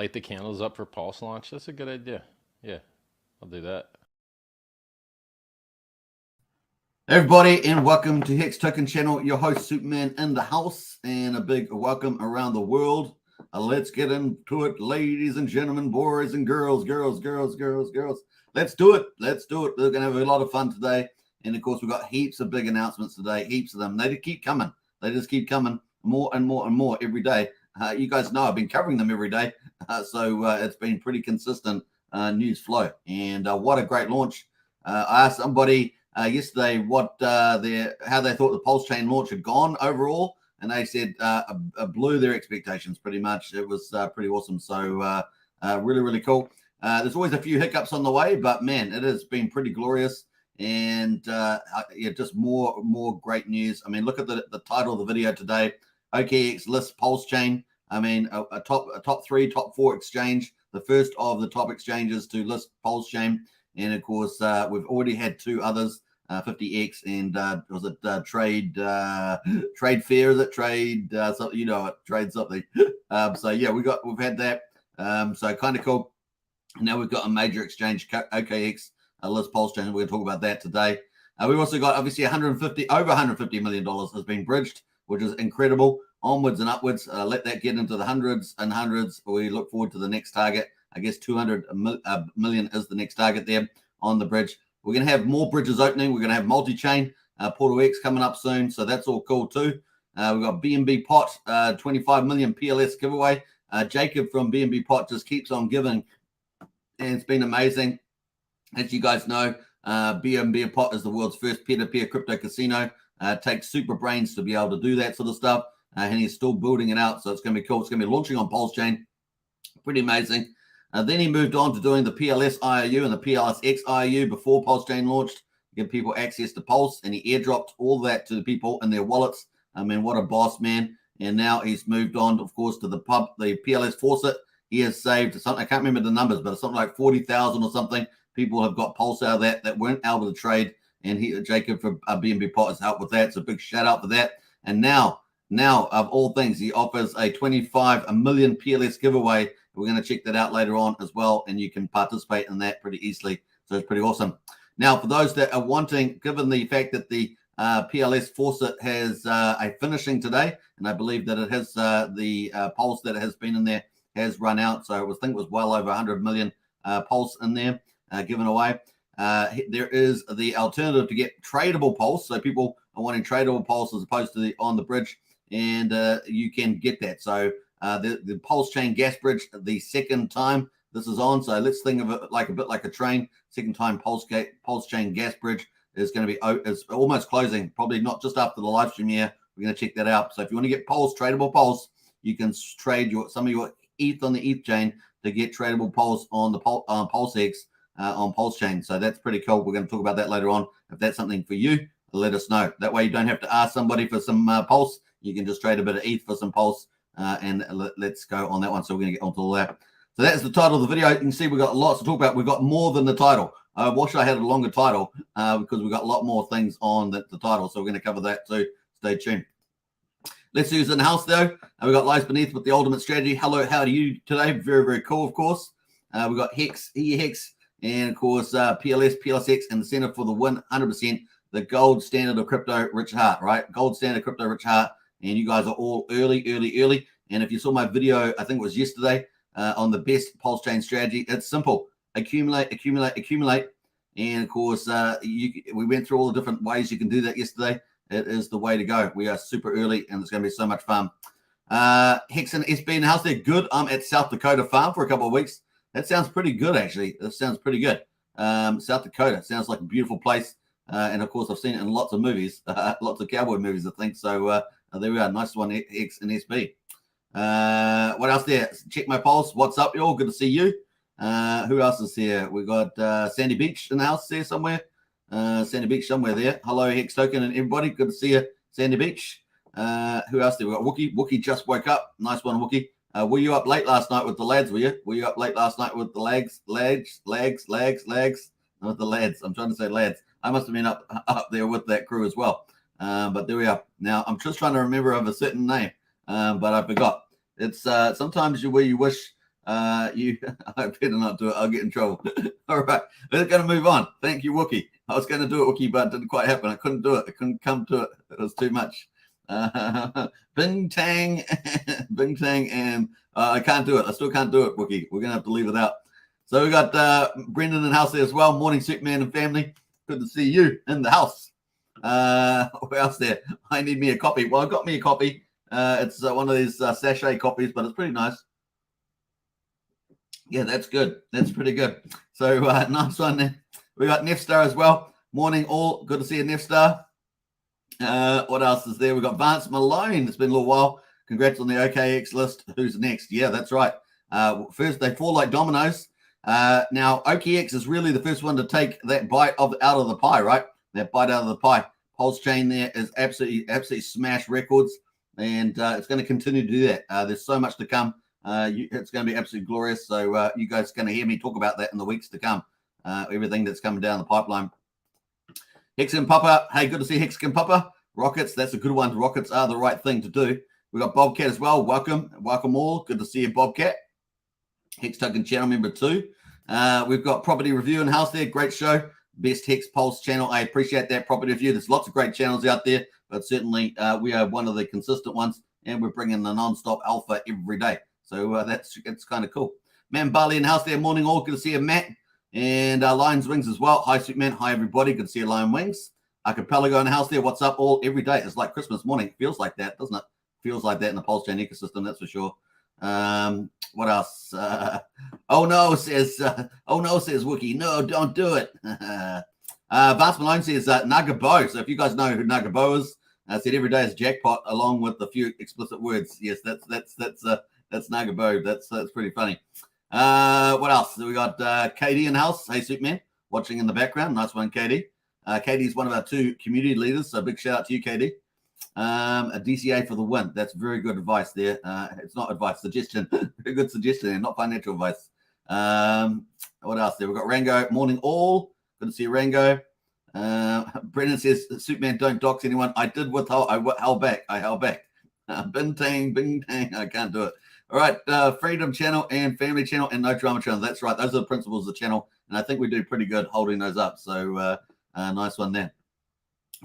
light the candles up for Pulse launch? That's a good idea. Yeah, I'll do that. Everybody, and welcome to Hex Token Channel. Your host Superman in the house, and a big welcome around the world. Let's get into it, ladies and gentlemen, boys and girls. Let's do it. We're gonna have a lot of fun today, and of course we've got heaps of big announcements today. Heaps of them. They keep coming. They just keep coming more and more and more every day. You guys know I've been covering them every day, so it's been pretty consistent news flow. And what a great launch! I asked somebody yesterday how they thought the Pulsechain launch had gone overall, and they said blew their expectations pretty much. It was pretty awesome. So really cool. There's always a few hiccups on the way, but man, it has been pretty glorious. And yeah, just more great news. I mean, look at the title of the video today. OKX lists Pulsechain. I mean, a top 3, top 4 exchange, the first of the top exchanges to list Pulsechain. And of course, we've already had 2 others, 50X and was it Trade Fair? Is it Trade something? You know it, Trade something. So yeah, we've had that. So kind of cool. Now we've got a major exchange, OKX, list Pulsechain. We're going to talk about that today. We've also got obviously over $150 million has been bridged, which is incredible. Onwards and upwards. Let that get into the hundreds and hundreds. We look forward to the next target. I guess 200 million is the next target there on the bridge. We're going to have more bridges opening. We're going to have multi-chain Portal X coming up soon. So that's all cool too. We've got BNB Pot, 25 million PLS giveaway. Jacob from BNB Pot just keeps on giving. And it's been amazing. As you guys know, BNB Pot is the world's first peer-to-peer crypto casino. It takes super brains to be able to do that sort of stuff. And he's still building it out. So it's going to be cool. It's going to be launching on Pulsechain. Pretty amazing. Then he moved on to doing the PLS IOU and the PLSX IOU before Pulsechain launched, give people access to Pulse, and he airdropped all that to the people in their wallets. I mean, what a boss, man. And now he's moved on, of course, to the PLS faucet. He has saved something, I can't remember the numbers, but it's something like 40,000 or something. People have got Pulse out of that weren't able to trade, and Jacob from BNB Pot has helped with that. So big shout out for that. And now, of all things, he offers a 25 million PLS giveaway. We're going to check that out later on as well, and you can participate in that pretty easily. So it's pretty awesome. Now, for those that are wanting, given the fact that the PLS faucet has a finishing today, and I believe that it has the Pulse that has been in there has run out. So I think it was well over 100 million Pulse in there given away. There is the alternative to get tradable Pulse. So people are wanting tradable Pulse as opposed to on the bridge, and you can get that. So the Pulsechain gas bridge, the second time this is on. So let's think of it like a bit like a train. Second time Pulsechain gas bridge is going to be is almost closing. Probably not just after the live stream here. We're going to check that out. So if you want to get Pulse, tradable Pulse, you can trade some of your ETH on the ETH chain to get tradable Pulse on the PulseX on Pulsechain. So that's pretty cool. We're going to talk about that later on. If that's something for you, let us know. That way you don't have to ask somebody for some Pulse. You can just trade a bit of ETH for some Pulse. And let's go on that one. So we're going to get onto all that. So that's the title of the video. You can see we've got lots to talk about. We've got more than the title. I wish I had a longer title because we've got a lot more things on the title. So we're going to cover that too. Stay tuned. Let's use it in the house though. We've got Lies Beneath with the ultimate strategy. Hello, how are you today? Very cool, of course. We've got Hex, and of course PLS, PLSX, and the Center for the Win, 100%. The gold standard of crypto, Rich Hart, right? Gold standard crypto, Rich Hart. And you guys are all early. And if you saw my video, I think it was yesterday, on the best Pulsechain strategy, it's simple. Accumulate. And of course, we went through all the different ways you can do that yesterday. It is the way to go. We are super early, and it's going to be so much fun. Hex and SB in the house, they're good. I'm at South Dakota Farm for a couple of weeks. That sounds pretty good, actually. That sounds pretty good. South Dakota sounds like a beautiful place. And of course, I've seen it in lots of movies, lots of cowboy movies, I think. So there we are. Nice one, X and SB. What else there? Check my pulse. What's up, y'all? Good to see you. Who else is here? We got Sandy Beach in the house there somewhere. Sandy Beach somewhere there. Hello, Hex Token and everybody. Good to see you, Sandy Beach. Who else there? We got Wookie. Wookie just woke up. Nice one, Wookie. Were you up late last night with the lads, were you? Were you up late last night with the legs? Not the lads. I'm trying to say lads. I must have been up there with that crew as well. But there we are. Now, I'm just trying to remember of a certain name, but I forgot. It's sometimes where you wish I better not do it. I'll get in trouble. All right, we're going to move on. Thank you, Wookie. I was going to do it, Wookie, but it didn't quite happen. I couldn't do it. I couldn't come to it. It was too much. Bing Tang, Bing Tang, and I can't do it. I still can't do it, Wookie. We're going to have to leave it out. So we got Brendan in the house there as well. Morning, Superman and family. Good to see you in the house. What else there? I need me a copy. Well, I got me a copy. It's one of these sachet copies, but it's pretty nice. Yeah, that's good. That's pretty good. So nice one there. We got Nefstar as well. Morning, all. Good to see you, Nefstar. What else is there? We got Vance Malone. It's been a little while. Congrats on the OKX list. Who's next? Yeah, that's right. First, they fall like dominoes. Now, OKX is really the first one to take that bite out of the pie, right? That bite out of the pie. Pulsechain there is absolutely smash records, and it's going to continue to do that. There's so much to come. It's going to be absolutely glorious. So you guys are going to hear me talk about that in the weeks to come. Everything that's coming down the pipeline. Hex and Papa. Hey, good to see Hex and Papa. Rockets, that's a good one. Rockets are the right thing to do. We got Bobcat as well. Welcome all. Good to see you, Bobcat. Hex Token channel member 2. We've got Property Review in the house there. Great show. Best Hex Pulse channel. I appreciate that, Property Review. There's lots of great channels out there, but certainly we are one of the consistent ones, and we're bringing the non-stop alpha every day. So it's kind of cool. Man Bali in the house there. Morning all. Good to see you, Matt. And Lions Wings as well. Hi, Superman. Hi, everybody. Good to see you, Lion Wings. Archipelago in the house there. What's up all? Every day. It's like Christmas morning. It feels like that, doesn't it? Feels like that in the Pulsechain ecosystem, that's for sure. What else? Oh no, says Wookie. No, don't do it. Vance Malone says Nagabo. So if you guys know who Nagabo is, said every day is jackpot along with a few explicit words. Yes, that's Nagabo. That's pretty funny. What else? We got Katie in the house. Hey, Superman, watching in the background. Nice one, Katie. Katie's one of our 2 community leaders, so big shout out to you, Katie. A DCA for the win. That's very good advice there. It's not advice, suggestion. Very good suggestion there, not financial advice. What else there? We've got Rango. Morning all. Good to see you, Rango. Brendan says, Superman, don't dox anyone. I did withhold. I held back. Bing tang. I can't do it. All right. Freedom channel and family channel and no drama channel. That's right. Those are the principles of the channel. And I think we do pretty good holding those up. So nice one there.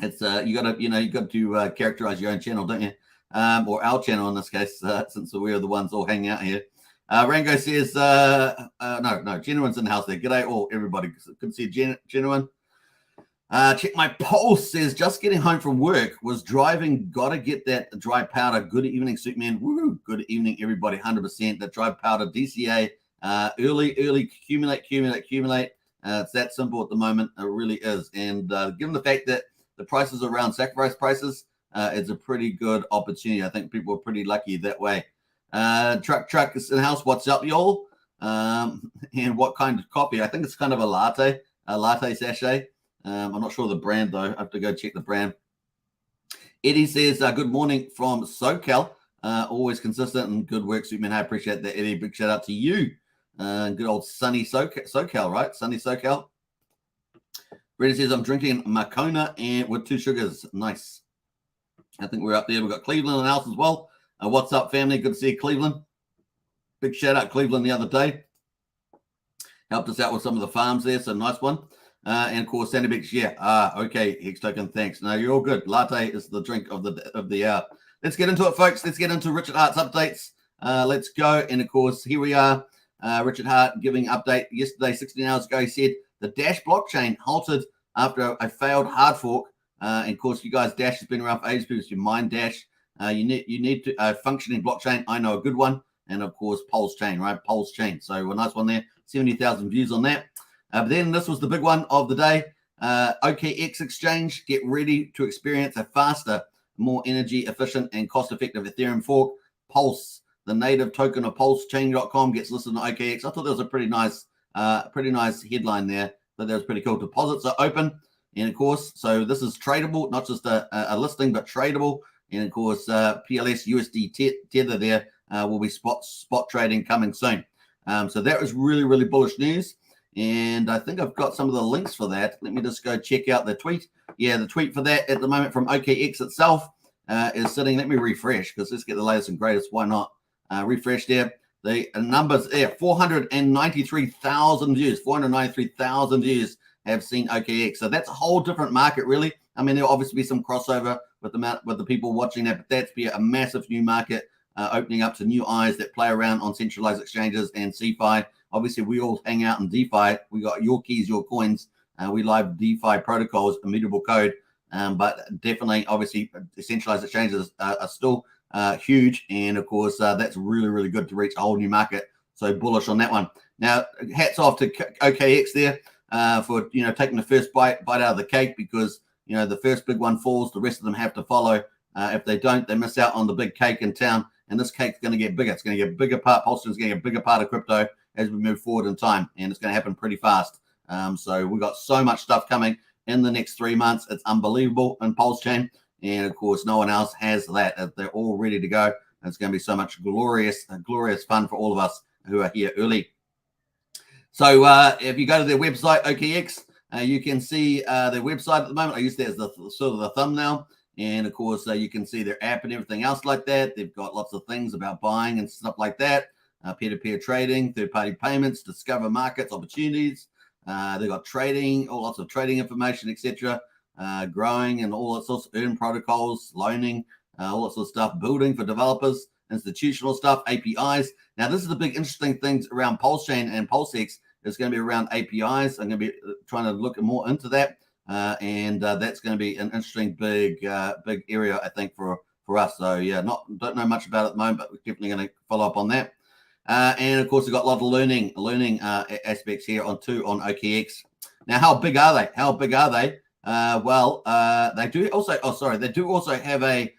It's you got to characterize your own channel, don't you? Or our channel in this case, since we are the ones all hanging out here. Rango says, no, Genuine's in the house there. G'day all, everybody. Good to see you, Genuine. Check my pulse. Says, just getting home from work, was driving, got to get that dry powder. Good evening, Superman. Woo! Good evening, everybody. 100%. That dry powder DCA. Early, accumulate. It's that simple at the moment. It really is. And given the fact that the prices around sacrifice prices, it's a pretty good opportunity. I think people are pretty lucky that way. Truck is in the house. What's up, y'all? And what kind of coffee? I think it's kind of a latte sachet. I'm not sure the brand, though. I have to go check the brand. Eddie says, good morning from SoCal. Always consistent and good work, Superman. I appreciate that, Eddie. Big shout out to you. Good old sunny SoCal, right? Sunny SoCal. Brady says, I'm drinking Macona and with 2 sugars. Nice. I think we're up there. We've got Cleveland in the house as well. What's up, family? Good to see you, Cleveland. Big shout out, Cleveland, the other day. Helped us out with some of the farms there, so nice one. And of course, Sandy Beach, yeah. Okay, Hex Token, thanks. No, you're all good. Latte is the drink of the hour. Let's get into it, folks. Let's get into Richard Hart's updates. Let's go. And of course, here we are. Richard Hart giving update yesterday, 16 hours ago. He said the Dash blockchain halted after a failed hard fork. And of course, you guys, Dash has been around for ages because you mine Dash. You need to functioning blockchain. I know a good one. And of course, Pulsechain, right? Pulsechain. So a nice one there. 70,000 views on that. But then this was the big one of the day. OKX exchange, get ready to experience a faster, more energy efficient and cost-effective Ethereum fork. Pulse, the native token of Pulsechain.com gets listed on OKX. I thought that was a pretty nice headline there. But that was pretty cool. Deposits are open, and of course, so this is tradable, not just a listing, but tradable. And of course, PLS USD tether there will be spot trading coming soon. So that was really, really bullish news. And I think I've got some of the links for that. Let me just go check out the tweet. Yeah, the tweet for that at the moment from OKX itself is sitting. Let me refresh because let's get the latest and greatest. Why not? Refresh there. The numbers there, 493,000 views. 493,000 views have seen OKX. So that's a whole different market, really. I mean, there'll obviously be some crossover with the people watching that, but that's be a massive new market opening up to new eyes that play around on centralized exchanges and CeFi. Obviously, we all hang out in DeFi. We got your keys, your coins. We live DeFi protocols, immutable code. But definitely, obviously, centralized exchanges are still huge. And of course, that's really, really good to reach a whole new market. So bullish on that one. Now, hats off to OKX there for, taking the first bite out of the cake, because, the first big one falls, the rest of them have to follow. If they don't, they miss out on the big cake in town. And this cake's going to get bigger. It's going to get a bigger part. Pulsechain's going to get a bigger part of crypto as we move forward in time. And it's going to happen pretty fast. So we've got so much stuff coming in the next 3 months. It's unbelievable in Pulsechain. And of course, no one else has that. They're all ready to go. And it's going to be so much glorious fun for all of us who are here early. So if you go to their website, OKX, you can see their website at the moment. I use that as the sort of the thumbnail. And of course, you can see their app and everything else like that. They've got lots of things about buying and stuff like that. Peer-to-peer trading, third-party payments, discover markets, opportunities. They've got trading, lots of trading information, etc. Growing and all that sorts of earn protocols, loaning, all that sort of stuff, building for developers, institutional stuff, APIs. Now, this is the big interesting things around Pulsechain and Pulsex. It's going to be around APIs. I'm going to be trying to look more into that. And that's going to be an interesting big area, I think, for us. So yeah, don't know much about it at the moment, but we're definitely going to follow up on that. And of course, we've got a lot of learning aspects here on OKX. Now, how big are they? Well, they do also have a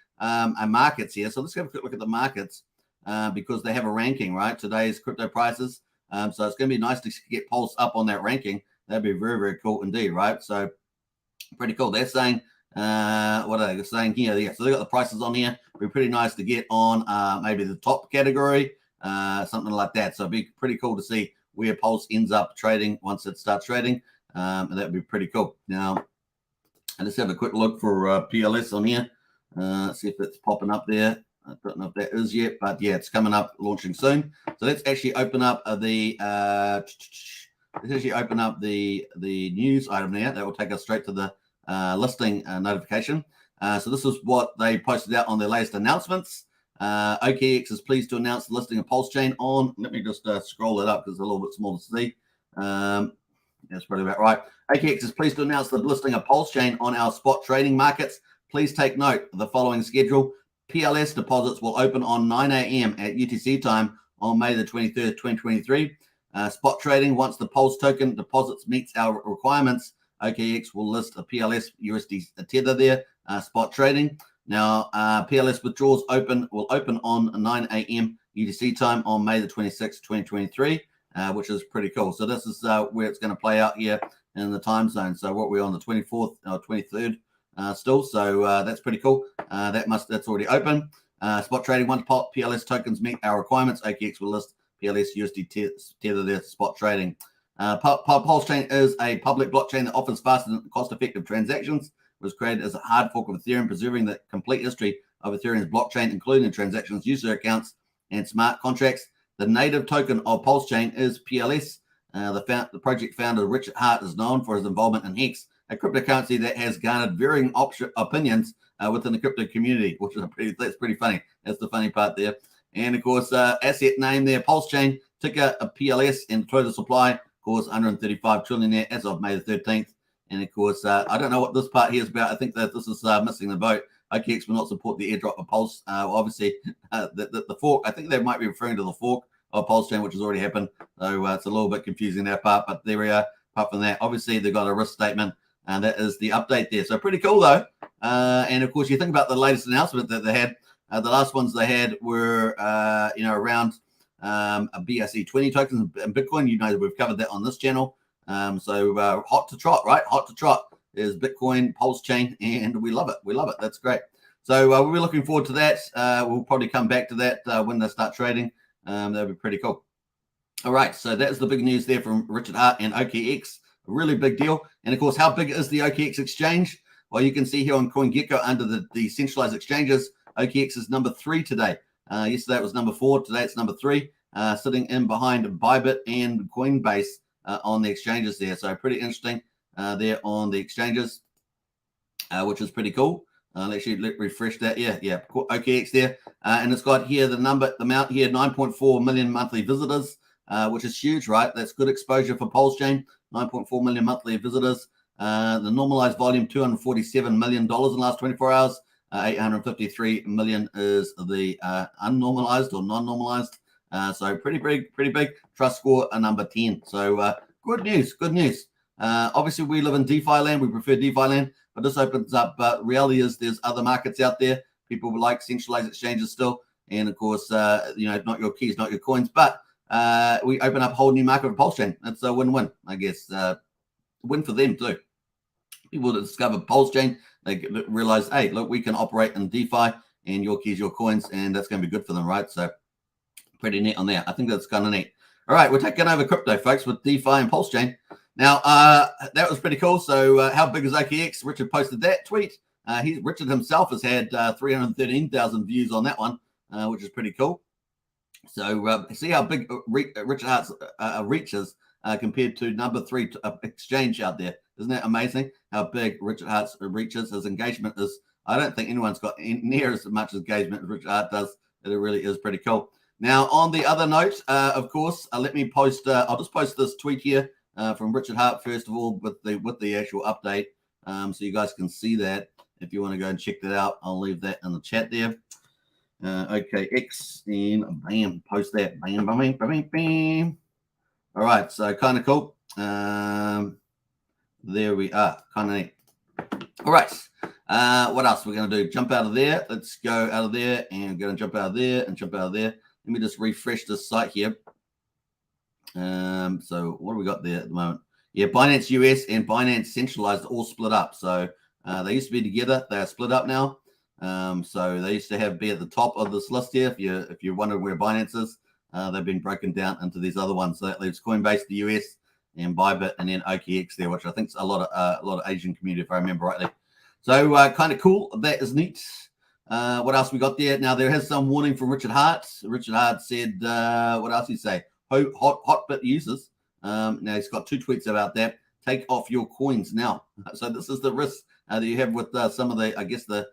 markets here. So let's have a quick look at the markets because they have a ranking, right? Today's crypto prices. So it's going to be nice to get Pulse up on that ranking. That'd be very, very cool indeed, right? So pretty cool. They're saying, what are they saying here? Yeah, so they got the prices on here. It'd be pretty nice to get on maybe the top category, something like that. So it'd be pretty cool to see where Pulse ends up trading once it starts trading. And that would be pretty cool. Now, let's have a quick look for PLS on here. See if it's popping up there. I don't know if that is yet, but yeah, it's coming up, launching soon. So let's actually open up the news item there. That will take us straight to the listing notification. So this is what they posted out on their latest announcements. OKX is pleased to announce the listing of Pulsechain on. Let me just scroll it up because it's a little bit small to see. That's probably about right. OKX is pleased to announce the listing of Pulsechain on our spot trading markets. Please take note of the following schedule. PLS deposits will open on 9 a.m. at UTC time on May the 23rd, 2023. Spot trading, once the Pulse token deposits meets our requirements, OKX will list a PLS USD tether there, spot trading. Now, PLS withdrawals will open on 9 a.m. UTC time on May the 26th, 2023, which is pretty cool. So this is where it's going to play out here in the time zone. So what we're on the 24th or 23rd still. So that's pretty cool. That's already open. Spot trading, once PLS tokens meet our requirements, OKX will list PLS USD tether there, spot trading. Pulsechain is a public blockchain that offers fast and cost-effective transactions. It was created as a hard fork of Ethereum, preserving the complete history of Ethereum's blockchain, including transactions, user accounts, and smart contracts. The native token of Pulsechain is PLS. The project founder Richard Hart is known for his involvement in Hex, a cryptocurrency that has garnered varying opinions within the crypto community, which is that's pretty funny. That's the funny part there. And of course, asset name there, Pulsechain, ticker a PLS, and total supply, of course, 135 trillion there as of May the 13th. And of course, I don't know what this part here is about. I think that this is missing the boat. OKX will not support the airdrop of Pulse. Obviously, the fork, I think they might be referring to the fork of Pulsechain, which has already happened. So it's a little bit confusing that part, but there we are. Apart from that, obviously, they've got a risk statement, and that is the update there. So pretty cool, though. And of course, you think about the latest announcement that they had. The last ones they had were, around a BRC20 tokens and Bitcoin. You know, we've covered that on this channel. So hot to trot, right? Hot to trot is Bitcoin, Pulsechain, and we love it. We love it. That's great. So we'll be looking forward to that. We'll probably come back to that when they start trading. That'll be pretty cool. All right. So that's the big news there from Richard Hart and OKX. A really big deal. And of course, how big is the OKX exchange? Well, you can see here on CoinGecko under the centralized exchanges, OKX is number 3 today. Yesterday it was number 4. Today it's number 3. sitting in behind Bybit and Coinbase on the exchanges there. So pretty interesting there on the exchanges, which is pretty cool. Let's refresh that. Yeah, OKX there. And it's got here the amount here, 9.4 million monthly visitors, which is huge, right? That's good exposure for Pulsechain, 9.4 million monthly visitors. The normalized volume, $247 million in the last 24 hours. 853 million is the unnormalized or non-normalized. So pretty big. Trust score a number 10. So good news. Obviously, we live in DeFi land. We prefer DeFi land, but this opens up. But reality is there's other markets out there. People would like centralized exchanges still. And of course, not your keys, not your coins. But we open up a whole new market for Pulsechain. It's a win-win, I guess. Win for them too. People that discover Pulsechain, they realize, hey, look, we can operate in DeFi and your keys, your coins, and that's going to be good for them, right? So pretty neat on there. I think that's kind of neat. All right, we're taking over crypto, folks, with DeFi and Pulsechain. Now, that was pretty cool. So how big is OKX? Richard posted that tweet. Richard himself has had 313,000 views on that one, which is pretty cool. So see how big Richard Hart's reaches compared to number 3 exchange out there. Isn't that amazing how big Richard Hart's reaches? His engagement is, I don't think anyone's got near as much engagement as Richard Hart does. It really is pretty cool. Now, on the other note, of course, let me post, I'll just post this tweet here from Richard Hart, first of all, with the actual update. So you guys can see that. If you want to go and check that out, I'll leave that in the chat there. OKX, and bam, post that. Bam. All right, so kind of cool. There we are, kind of neat. All right, what else we're going to do? Jump out of there. Let's go out of there and go and jump out of there and jump out of there. Let me just refresh this site here. So what do we got there at the moment? Yeah, Binance US and Binance Centralized all split up. So they used to be together. They are split up now. So they used to be at the top of this list here. If you're wondering where Binance is, they've been broken down into these other ones. So that leaves Coinbase, the US, and Bybit, and then OKX there, which I think is a lot of Asian community, if I remember rightly. So kind of cool. That is neat. What else we got there? Now there has some warning from Richard Hart. Richard Hart said, what else did he say? Hotbit users. Now he's got 2 tweets about that. Take off your coins now. So this is the risk that you have with some of the, I guess the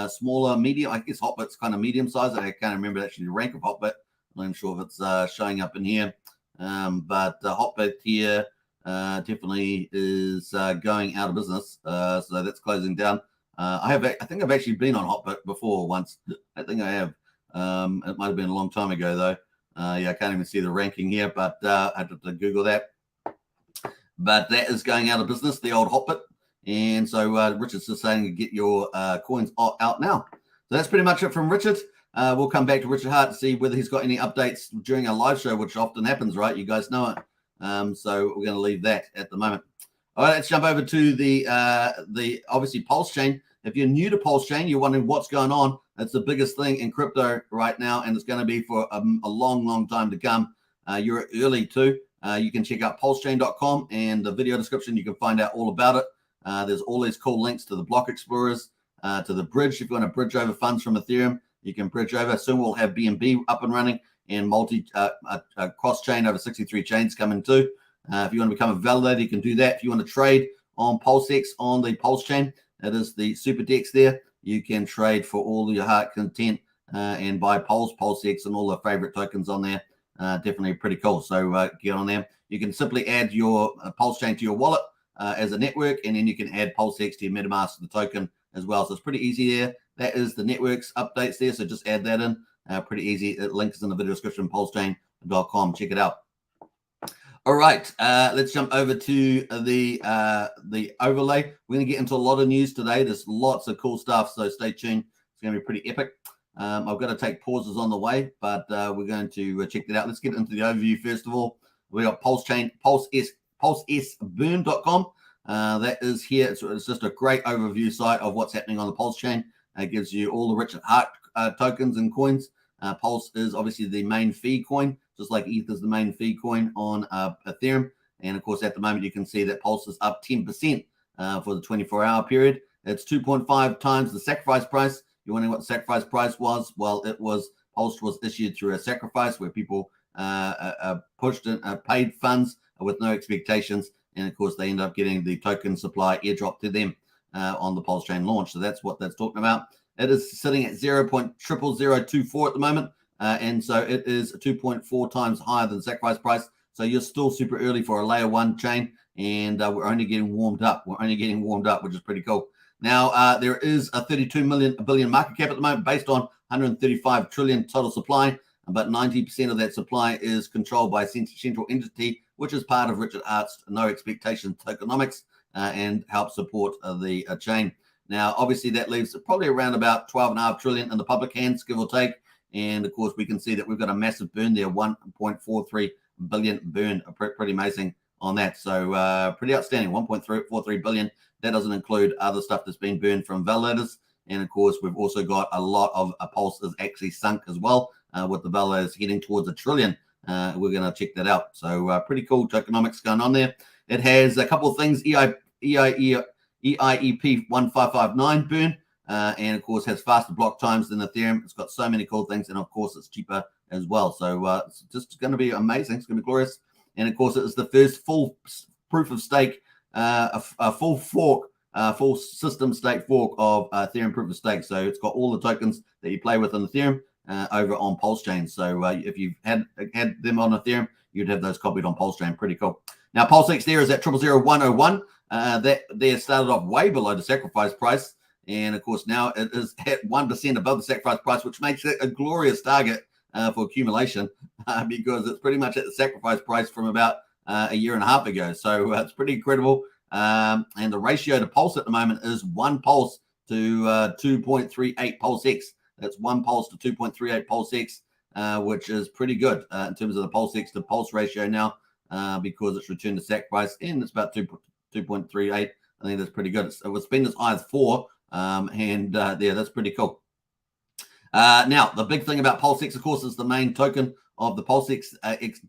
smaller, medium. I guess Hotbit's kind of medium size. I can't remember actually the rank of Hotbit. I'm not sure if it's showing up in here. But Hotbit here definitely is going out of business. So that's closing down. I think I've actually been on Hotbit before once. I think I have. It might have been a long time ago though. Yeah, I can't even see the ranking here, but I had to Google that. But that is going out of business, the old Hotbit. And so Richard's just saying to get your coins out now. So that's pretty much it from Richard. We'll come back to Richard Hart to see whether he's got any updates during our live show, which often happens, right? You guys know it. So we're going to leave that at the moment. All right, let's jump over to the obviously Pulsechain. If you're new to Pulsechain, you're wondering what's going on. It's the biggest thing in crypto right now, and it's going to be for a long time to come. You're early too. You can check out pulsechain.com, and the video description, you can find out all about it. There's all these cool links to the block explorers, to the bridge. If you want to bridge over funds from Ethereum, you can bridge over. Soon we'll have BNB up and running, and cross-chain over 63 chains coming too. If you want to become a validator, you can do that. If you want to trade on PulseX on the Pulsechain, that is the super DEX there. You can trade for all your heart content and buy PulseX, and all the favorite tokens on there. Definitely pretty cool. So get on there. You can simply add your Pulsechain to your wallet as a network, and then you can add PulseX to your MetaMask, the token as well. So it's pretty easy there. That is the networks updates there. So just add that in. Pretty easy. The link is in the video description, pulsechain.com. Check it out. All right, let's jump over to the overlay. We're going to get into a lot of news today. There's lots of cool stuff, so stay tuned. It's going to be pretty epic. I've got to take pauses on the way, but we're going to check that out. Let's get into the overview first of all. We got Pulsechain, pulsesburn.com. That is here. It's just a great overview site of what's happening on the Pulsechain. It gives you all the Richard Hart tokens and coins. Pulse is obviously the main fee coin, just like ETH is the main fee coin on Ethereum. And of course, at the moment, you can see that Pulse is up 10% for the 24-hour period. It's 2.5 times the sacrifice price. You're wondering what the sacrifice price was? Well, Pulse was issued through a sacrifice where people pushed in paid funds with no expectations, and of course they end up getting the token supply airdrop to them on the Pulsechain launch. So that's what that's talking about. It is sitting at 0.00024 at the moment, and so it is 2.4 times higher than sacrifice price. So you're still super early for a layer 1 chain, and we're only getting warmed up. We're only getting warmed up, which is pretty cool. Now, there is a 32 billion market cap at the moment based on 135 trillion total supply, but 90% of that supply is controlled by a central entity, which is part of Richard Hart's no expectation tokenomics and helps support the chain. Now, obviously, that leaves probably around about 12.5 trillion in the public hands, give or take. And of course, we can see that we've got a massive burn there, 1.43 billion burn, pretty amazing on that. So pretty outstanding, 1.43 billion. That doesn't include other stuff that's been burned from validators. And of course, we've also got a lot of Pulse is actually sunk as well, with the validators heading towards $1 trillion. We're going to check that out. So pretty cool tokenomics going on there. It has a couple of things, EIEP 1559 burn, and of course has faster block times than Ethereum. It's got so many cool things, and of course it's cheaper as well. So it's just going to be amazing. It's going to be glorious. And of course, it is the first full proof of stake, a full fork, full system stake fork of Ethereum proof of stake. So it's got all the tokens that you play with on Ethereum over on Pulsechain. So if you've had them on Ethereum, you'd have those copied on Pulsechain. Pretty cool. Now, PulseX there is at 000101. That they started off way below the sacrifice price. And of course, now it is at 1% above the sacrifice price, which makes it a glorious target for accumulation because it's pretty much at the sacrifice price from about a year and a half ago. So it's pretty incredible. And the ratio to Pulse at the moment is 1 Pulse to 2.38 PulseX. That's 1 Pulse to 2.38 PulseX, which is pretty good in terms of the PulseX to Pulse ratio now because it's returned to sacrifice, and it's about 2.38. I think that's pretty good. It's been as high as 4, and yeah, that's pretty cool. Now, the big thing about PulseX, of course, is the main token of the PulseX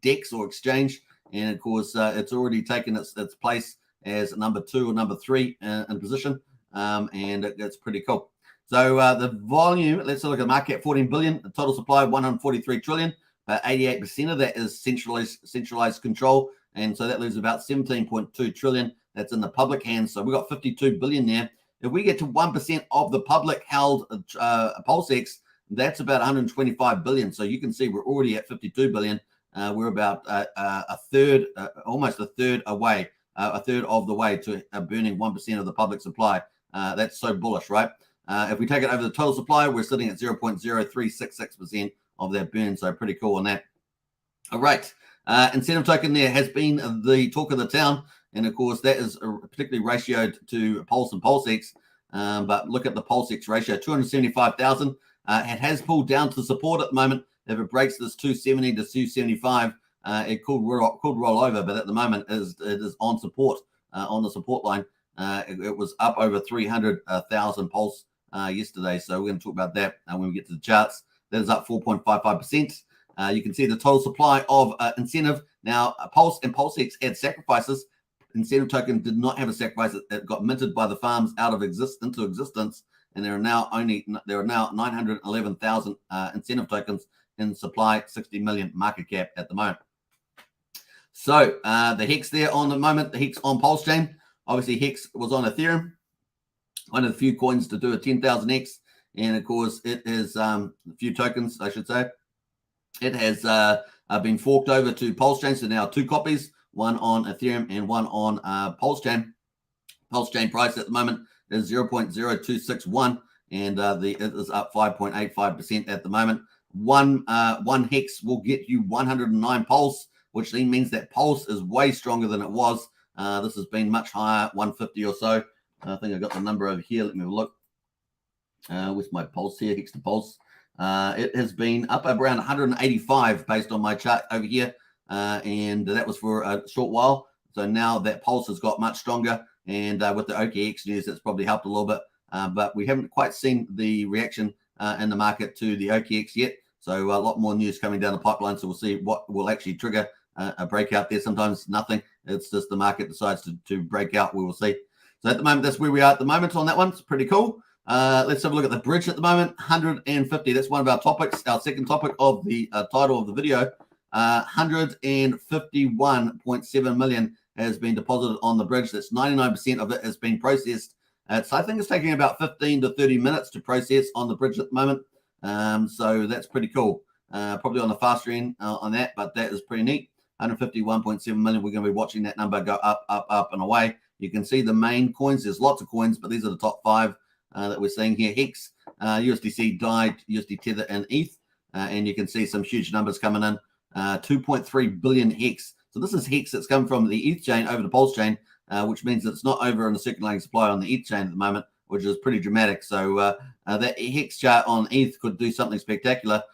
DEX or exchange. And of course, it's already taken its place as number 2 or number 3 in position. And it's pretty cool. So the volume, let's look at the market cap, 14 billion, the total supply, 143 trillion. But 88% of that is centralized control. And so that leaves about 17.2 trillion. That's in the public hands. So we've got 52 billion there. If we get to 1% of the public held PulseX, that's about 125 billion. So you can see we're already at 52 billion. We're about a third, almost a third away, a third of the way to burning 1% of the public supply. That's so bullish, right? If we take it over the total supply, we're sitting at 0.0366% of that burn. So pretty cool on that. All right. Incentive token there has been the talk of the town. And of course, that is particularly ratioed to Pulse and PulseX. But look at the PulseX ratio, 275,000. It has pulled down to support at the moment. If it breaks this 270 to 275, it could roll over. But at the moment, it is on support, on the support line. It was up over 300,000 Pulse yesterday. So we're going to talk about that when we get to the charts. That is up 4.55%. You can see the total supply of incentive. Now, Pulse and PulseX had sacrifices. Incentive token did not have a sacrifice. It got minted by the farms out of into existence, and there are now 911,000 incentive tokens in supply, 60 million market cap at the moment. So the Hex there on the moment, the Hex on Pulsechain. Obviously, Hex was on Ethereum, one of the few coins to do a 10,000x, and of course, it is a few tokens, I should say. It has been forked over to Pulsechain, so now 2 copies. One on Ethereum and one on Pulsechain. Pulsechain price at the moment is 0.0261, and it is up 5.85% at the moment. One Hex will get you 109 Pulse, which then means that Pulse is way stronger than it was. This has been much higher, 150 or so. I think I got the number over here. Let me have a look. With my Pulse here, Hex to Pulse. It has been up around 185 based on my chart over here. And that was for a short while. So now that Pulse has got much stronger, and with the OKX news, that's probably helped a little bit. But we haven't quite seen the reaction in the market to the OKX yet. So a lot more news coming down the pipeline. So we'll see what will actually trigger a breakout there. Sometimes nothing. It's just the market decides to break out. We will see. So at the moment, that's where we are at the moment on that one. It's pretty cool. Let's have a look at the bridge at the moment. 150. That's one of our topics. Our second topic of the title of the video. 151.7 million has been deposited on the bridge. That's 99% of it has been processed. So I think it's taking about 15 to 30 minutes to process on the bridge at the moment. So that's pretty cool. Probably on the faster end on that, but that is pretty neat. 151.7 million. We're going to be watching that number go up, up, up, and away. You can see the main coins. There's lots of coins, but these are the top 5 that we're seeing here. Hex, USDC, DAI, USD Tether, and ETH. And you can see some huge numbers coming in. 2.3 billion Hex. So this is Hex that's come from the ETH chain over to Pulsechain, which means it's not over in the circulating supply on the ETH chain at the moment, which is pretty dramatic. So that Hex chart on ETH could do something spectacular.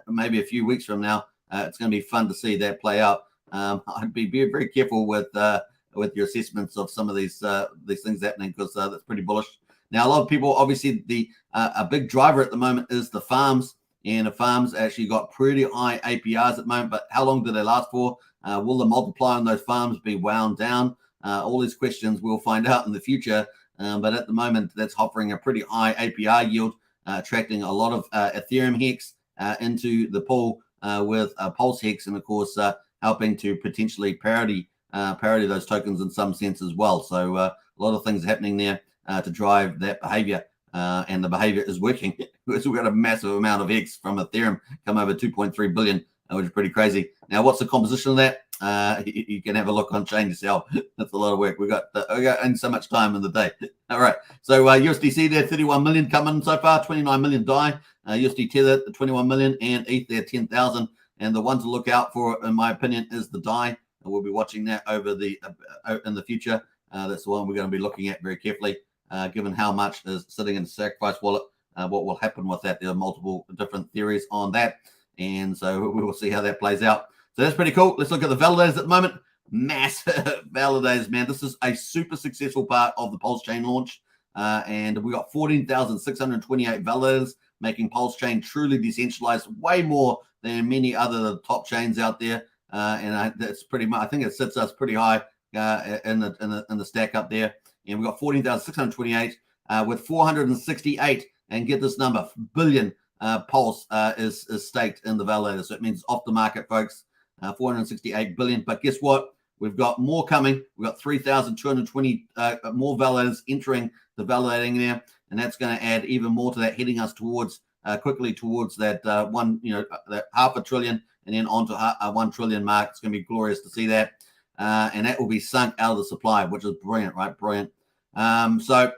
Maybe a few weeks from now. It's going to be fun to see that play out. I'd be very, very careful with your assessments of some of these things happening, because that's pretty bullish. Now, a lot of people, obviously, a big driver at the moment is the farms, and the farms actually got pretty high APRs at the moment. But how long do they last for? Will the multiplier on those farms be wound down? All these questions we'll find out in the future. But at the moment, that's offering a pretty high APR yield, attracting a lot of Ethereum Hex into the pool with Pulse Hex, and of course helping to potentially parity those tokens in some sense as well. So a lot of things happening there to drive that behavior, and the behavior is working. We've got a massive amount of Hex from Ethereum come over 2.3 billion, which is pretty crazy. Now, what's the composition of that? You can have a look on chain yourself. That's a lot of work. We got only so much time in the day. All right. So USDC there, 31 million coming so far, 29 million DAI. USD Tether, 21 million, and ETH there, 10,000. And the one to look out for, in my opinion, is the DAI. And we'll be watching that over in the future. That's the one we're going to be looking at very carefully, given how much is sitting in the Sacrifice wallet. What will happen with that? There are multiple different theories on that, and so we will see how that plays out. So that's pretty cool. Let's look at the validators at the moment. Massive validators, man. This is a super successful part of the Pulsechain launch, and we got 14,628 validators, making Pulsechain truly decentralized, way more than many other top chains out there. And that's pretty much, I think it sits us pretty high in the stack up there. And we got 14,628 with 468, and get this number, billion Pulse is staked in the validator. So it means off the market, folks. 468 billion. But guess what? We've got more coming. We've got 3,220 more validators entering the validating there, and that's going to add even more to that, heading us towards quickly towards that that $500 billion, and then onto a 1 trillion mark. It's going to be glorious to see that, and that will be sunk out of the supply, which is brilliant, right? Brilliant. So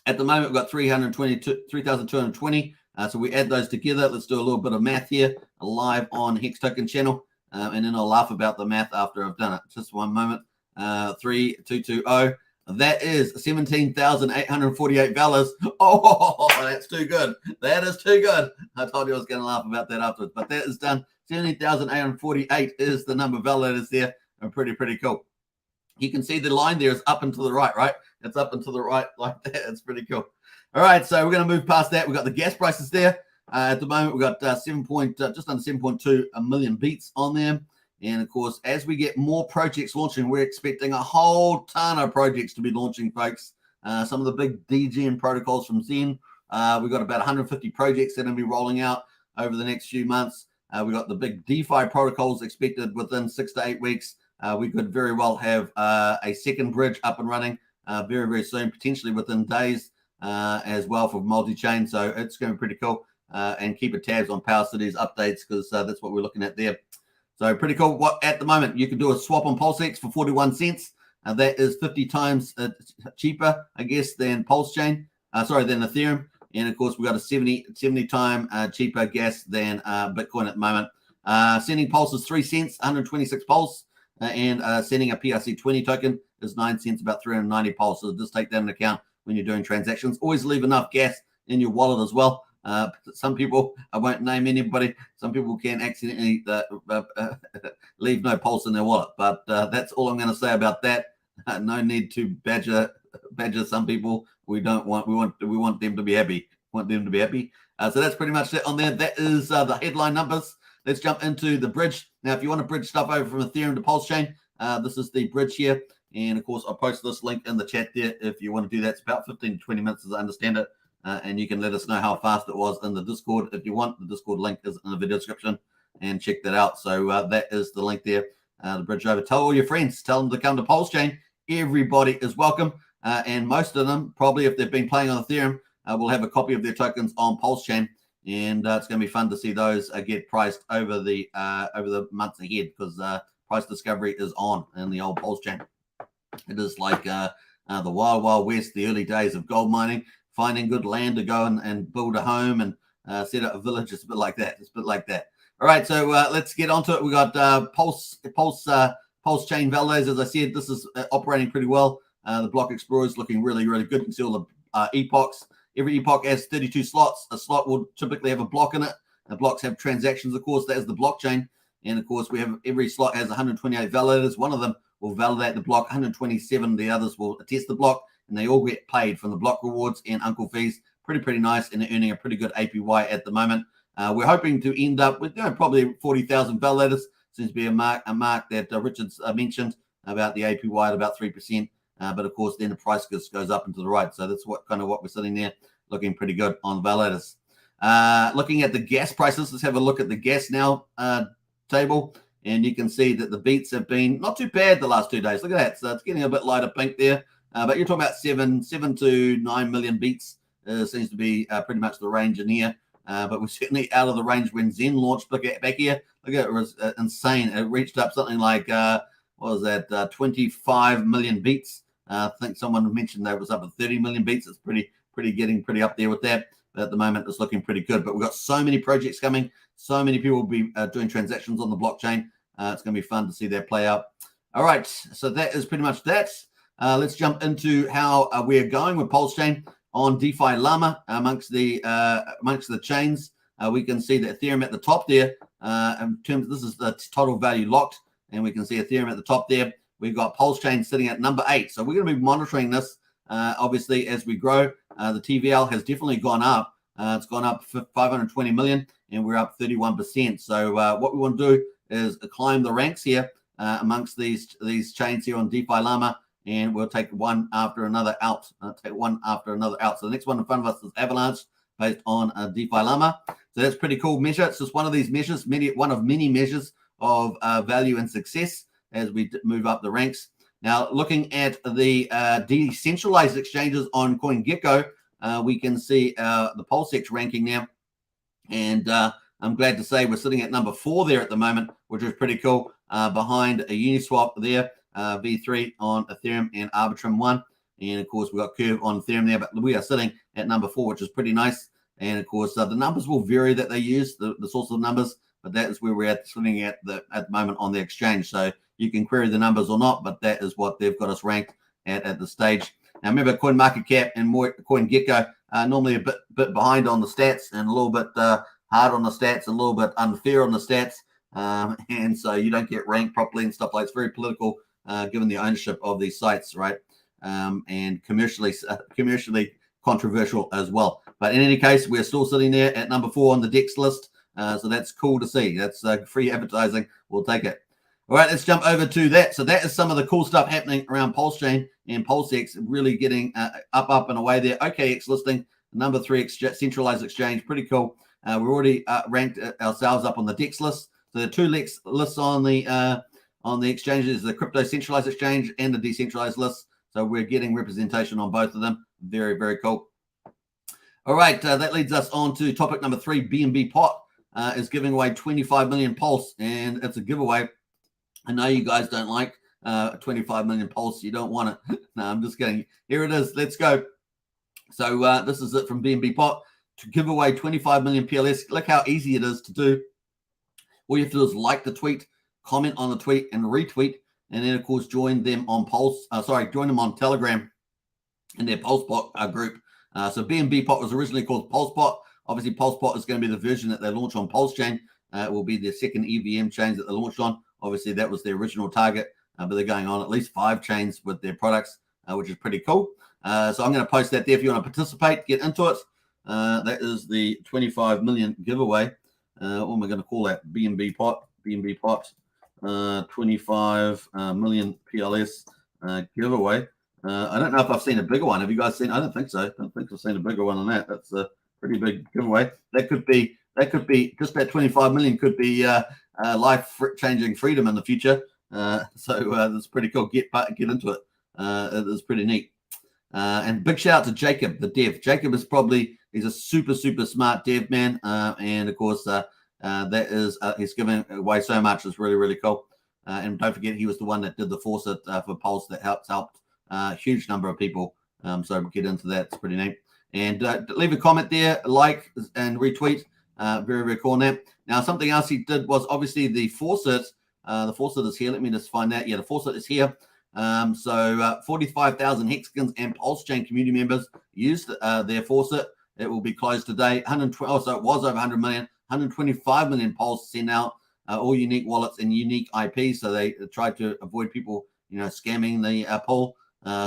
at the moment, we've got 3,220. So we add those together. Let's do a little bit of math here, live on Hex Token channel. And then I'll laugh about the math after I've done it. Just one moment. 3,220. That is 17,848 dollars. Oh, that's too good. That is too good. I told you I was going to laugh about that afterwards, but that is done. 17,848 is the number of validators there. And pretty cool. You can see the line there is up and to the right, right? It's up and to the right like that. It's pretty cool. All right, so we're going to move past that. We've got the gas prices there. At the moment, we've got just under 7.2 million beats on them. And, of course, as we get more projects launching, we're expecting a whole ton of projects to be launching, folks. Some of the big DGN protocols from Zen. We've got about 150 projects that are going to be rolling out over the next few months. We've got the big DeFi protocols expected within 6 to 8 weeks. We could very well have a second bridge up and running very, very soon, potentially within days as well for multi-chain. So it's going to be pretty cool. And keep a tabs on Power City's updates, because that's what we're looking at there. So pretty cool. What at the moment you can do a swap on PulseX for 41 cents. That is 50 times cheaper, I guess, than Pulsechain. Than Ethereum. And of course, we've got a 70 time cheaper gas than Bitcoin at the moment. Sending Pulse is 3 cents, 126 Pulse, and sending a PRC20 token is 9 cents, about 390 Pulse. So just take that into account when you're doing transactions. Always leave enough gas in your wallet as well. Some people, I won't name anybody, some people can accidentally leave no Pulse in their wallet. But that's all I'm going to say about that. No need to badger some people. We want them to be happy. So that's pretty much it on there. That is the headline numbers. Let's jump into the bridge. Now, if you want to bridge stuff over from Ethereum to Pulsechain, this is the bridge here. And of course, I'll post this link in the chat there if you want to do that. It's about 15 to 20 minutes as I understand it. And you can let us know how fast it was in the Discord if you want. The Discord link is in the video description. and check that out. So that is the link there, the bridge over. Tell all your friends, tell them to come to Pulsechain. Everybody is welcome, and most of them, probably if they've been playing on Ethereum, will have a copy of their tokens on Pulsechain, and it's going to be fun to see those get priced over the months ahead, because price discovery is on in the old Pulsechain. It is like the wild, wild west, the early days of gold mining, finding good land to go and build a home and set up a village. It's a bit like that. It's a bit like that. All right, so let's get onto it. We got Pulsechain validators. As I said, this is operating pretty well. The block explorer is looking really, really good. You can see all the epochs. Every epoch has 32 slots. A slot will typically have a block in it. The blocks have transactions, of course. That is the blockchain. And of course, we have every slot has 128 validators. One of them will validate the block, 127. The others will attest the block, and they all get paid from the block rewards and uncle fees. Pretty nice, and they're earning a pretty good APY at the moment. We're hoping to end up with probably 40,000 validators. Seems to be a mark that Richard's mentioned about the APY at about 3%. But of course, then the price goes up and to the right. So that's what we're sitting there, looking pretty good on validators. Looking at the gas prices, let's have a look at the gas now table. And you can see that the beats have been not too bad the last 2 days. Look at that. So it's getting a bit lighter pink there. But you're talking about 7 to 9 million beats. Seems to be pretty much the range in here. But we're certainly out of the range when Zen launched back here. Look at it, was insane. It reached up something like, what was that, 25 million beats. I think someone mentioned that was up at 30 million beats. It's getting pretty up there with that. But at the moment, it's looking pretty good. But we've got so many projects coming. So many people will be doing transactions on the blockchain. It's going to be fun to see that play out. All right, so that is pretty much that. Let's jump into how we're going with Pulsechain on DeFi Llama amongst the chains. We can see the Ethereum at the top there. In terms, this is the total value locked, and we can see Ethereum at the top there. We've got Pulsechain sitting at number 8. So we're going to be monitoring this, obviously, as we grow. The TVL has definitely gone up. It's gone up 520 million, and we're up 31%. So what we want to do is climb the ranks here amongst these chains here on DeFi Llama, and we'll take one after another out. So the next one in front of us is Avalanche, based on DeFi Llama. So that's a pretty cool measure. It's just one of these measures, one of many measures of value and success as we move up the ranks. Now, looking at the decentralized exchanges on CoinGecko, we can see the Pulsechain ranking now. And I'm glad to say we're sitting at number 4 there at the moment, which is pretty cool, behind a Uniswap there, V3 on Ethereum, and Arbitrum 1. And, of course, we've got Curve on Ethereum there, but we are sitting at number 4, which is pretty nice. And, of course, the numbers will vary that they use, the source of numbers, but that is where we're at, sitting at the moment on the exchange. So you can query the numbers or not, but that is what they've got us ranked at the stage. Now, remember, CoinMarketCap and CoinGecko are normally a bit behind on the stats, and a little bit hard on the stats, a little bit unfair on the stats. And so you don't get ranked properly and stuff like that. It's very political, given the ownership of these sites, right? And commercially controversial as well. But in any case, we're still sitting there at number 4 on the DEX list. So that's cool to see. That's free advertising. We'll take it. All right, let's jump over to that. So that is some of the cool stuff happening around Pulsechain and PulseX, really getting up and away there. OKX listing, number 3 centralized exchange, pretty cool. We're already ranked ourselves up on the DEX list. So the 2 lists on the exchanges, the crypto centralized exchange and the decentralized list. So we're getting representation on both of them. Very, very cool. All right, that leads us on to topic number 3. BNB Pot is giving away 25 million Pulse, and it's a giveaway. I know you guys don't like 25 million Pulse. You don't want it. No, I'm just kidding. Here it is. Let's go. So this is it from BNB Pot to give away 25 million PLS. Look how easy it is to do. All you have to do is like the tweet, comment on the tweet, and retweet. And then, of course, join them on join them on Telegram in their PulsePot group. So BNB Pot was originally called PulsePot. Obviously, PulsePot is going to be the version that they launch on Pulsechain. It will be their second EVM chains that they launched on. Obviously, that was their original target, but they're going on at least 5 chains with their products, which is pretty cool. So I'm going to post that there if you want to participate, get into it. That is the 25 million giveaway. What am I going to call that? BNB Pot. 25 million PLS giveaway. I don't know if I've seen a bigger one. Have you guys seen? I don't think so. I don't think I've seen a bigger one than that. That's a pretty big giveaway. That could be that could be just that 25 million could be life-changing freedom in the future. So that's pretty cool. Get into it. It is pretty neat. And big shout out to Jacob, the dev. Jacob is he's a super smart dev man, and of course that is he's giving away so much. It's really cool. And don't forget, he was the one that did the faucet for Pulse that helped a huge number of people. So get into that. It's pretty neat. And leave a comment there, like and retweet. Very cool on that. Now, something else he did was obviously the faucet. The faucet is here. Let me just find that. Yeah, the faucet is here. So 45,000 Hexagons and Pulsechain community members used their faucet. It will be closed today. 112. So it was over 100 million. 125 million Pulse sent out. All unique wallets and unique IPs. So they tried to avoid people, scamming the pool.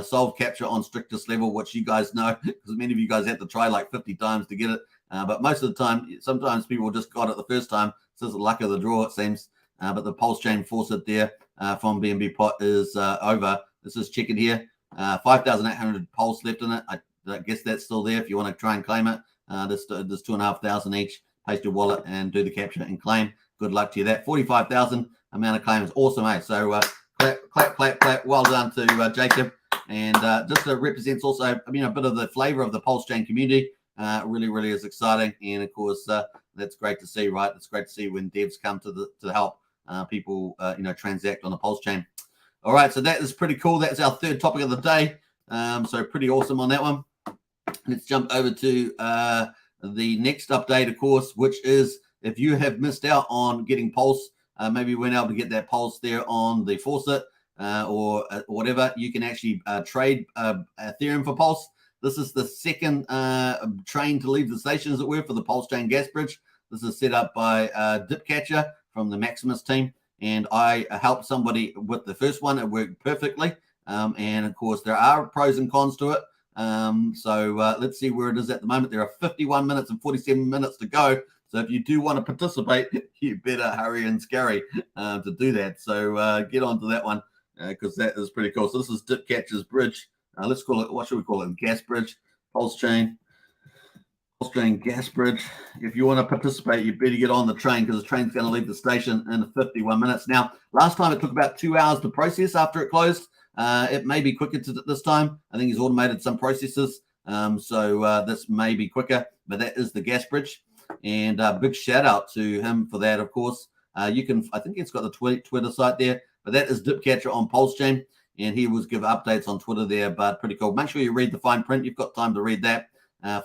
Solve capture on strictest level, which you guys know, because many of you guys had to try like 50 times to get it. But most of the time, sometimes people just got it the first time. So it's the luck of the draw, it seems. But the Pulsechain faucet there from BNB Pot is over. Let's just check it here. 5,800 Pulse left in it. I guess that's still there if you want to try and claim it. There's 2,500 each. Paste your wallet and do the capture and claim. Good luck to you. That 45,000 amount of claims. Awesome, eh? So clap. Well done to Jacob. And just represents also, a bit of the flavor of the Pulsechain community. Really is exciting. And of course, that's great to see, right? It's great to see when devs come to help people, transact on the Pulsechain. All right, so that is pretty cool. That's our third topic of the day. So pretty awesome on that one. Let's jump over to the next update, of course, which is if you have missed out on getting Pulse, maybe you weren't able to get that Pulse there on the faucet or whatever, you can actually trade Ethereum for Pulse. This is the second train to leave the station, as it were, for the Pulsechain gas bridge. This is set up by Dipcatcher from the Maximus team, and I helped somebody with the first one. It worked perfectly, and of course, there are pros and cons to it. So let's see where it is at the moment. There are 51 minutes and 47 minutes to go. So if you do want to participate, you better hurry and scurry to do that. So get on to that one because that is pretty cool. So this is Dipcatcher's bridge. Let's call it, what should we call it? Gas bridge, Pulsechain gas bridge. If you want to participate, you better get on the train because the train's going to leave the station in 51 minutes. Now, last time it took about 2 hours to process after it closed. It may be quicker this time. I think he's automated some processes. So this may be quicker, but that is the gas bridge. And big shout out to him for that, of course. I think it's got the Twitter site there, but that is Dipcatcher on Pulsechain. And he will give updates on Twitter there, but pretty cool. Make sure you read the fine print. You've got time to read that.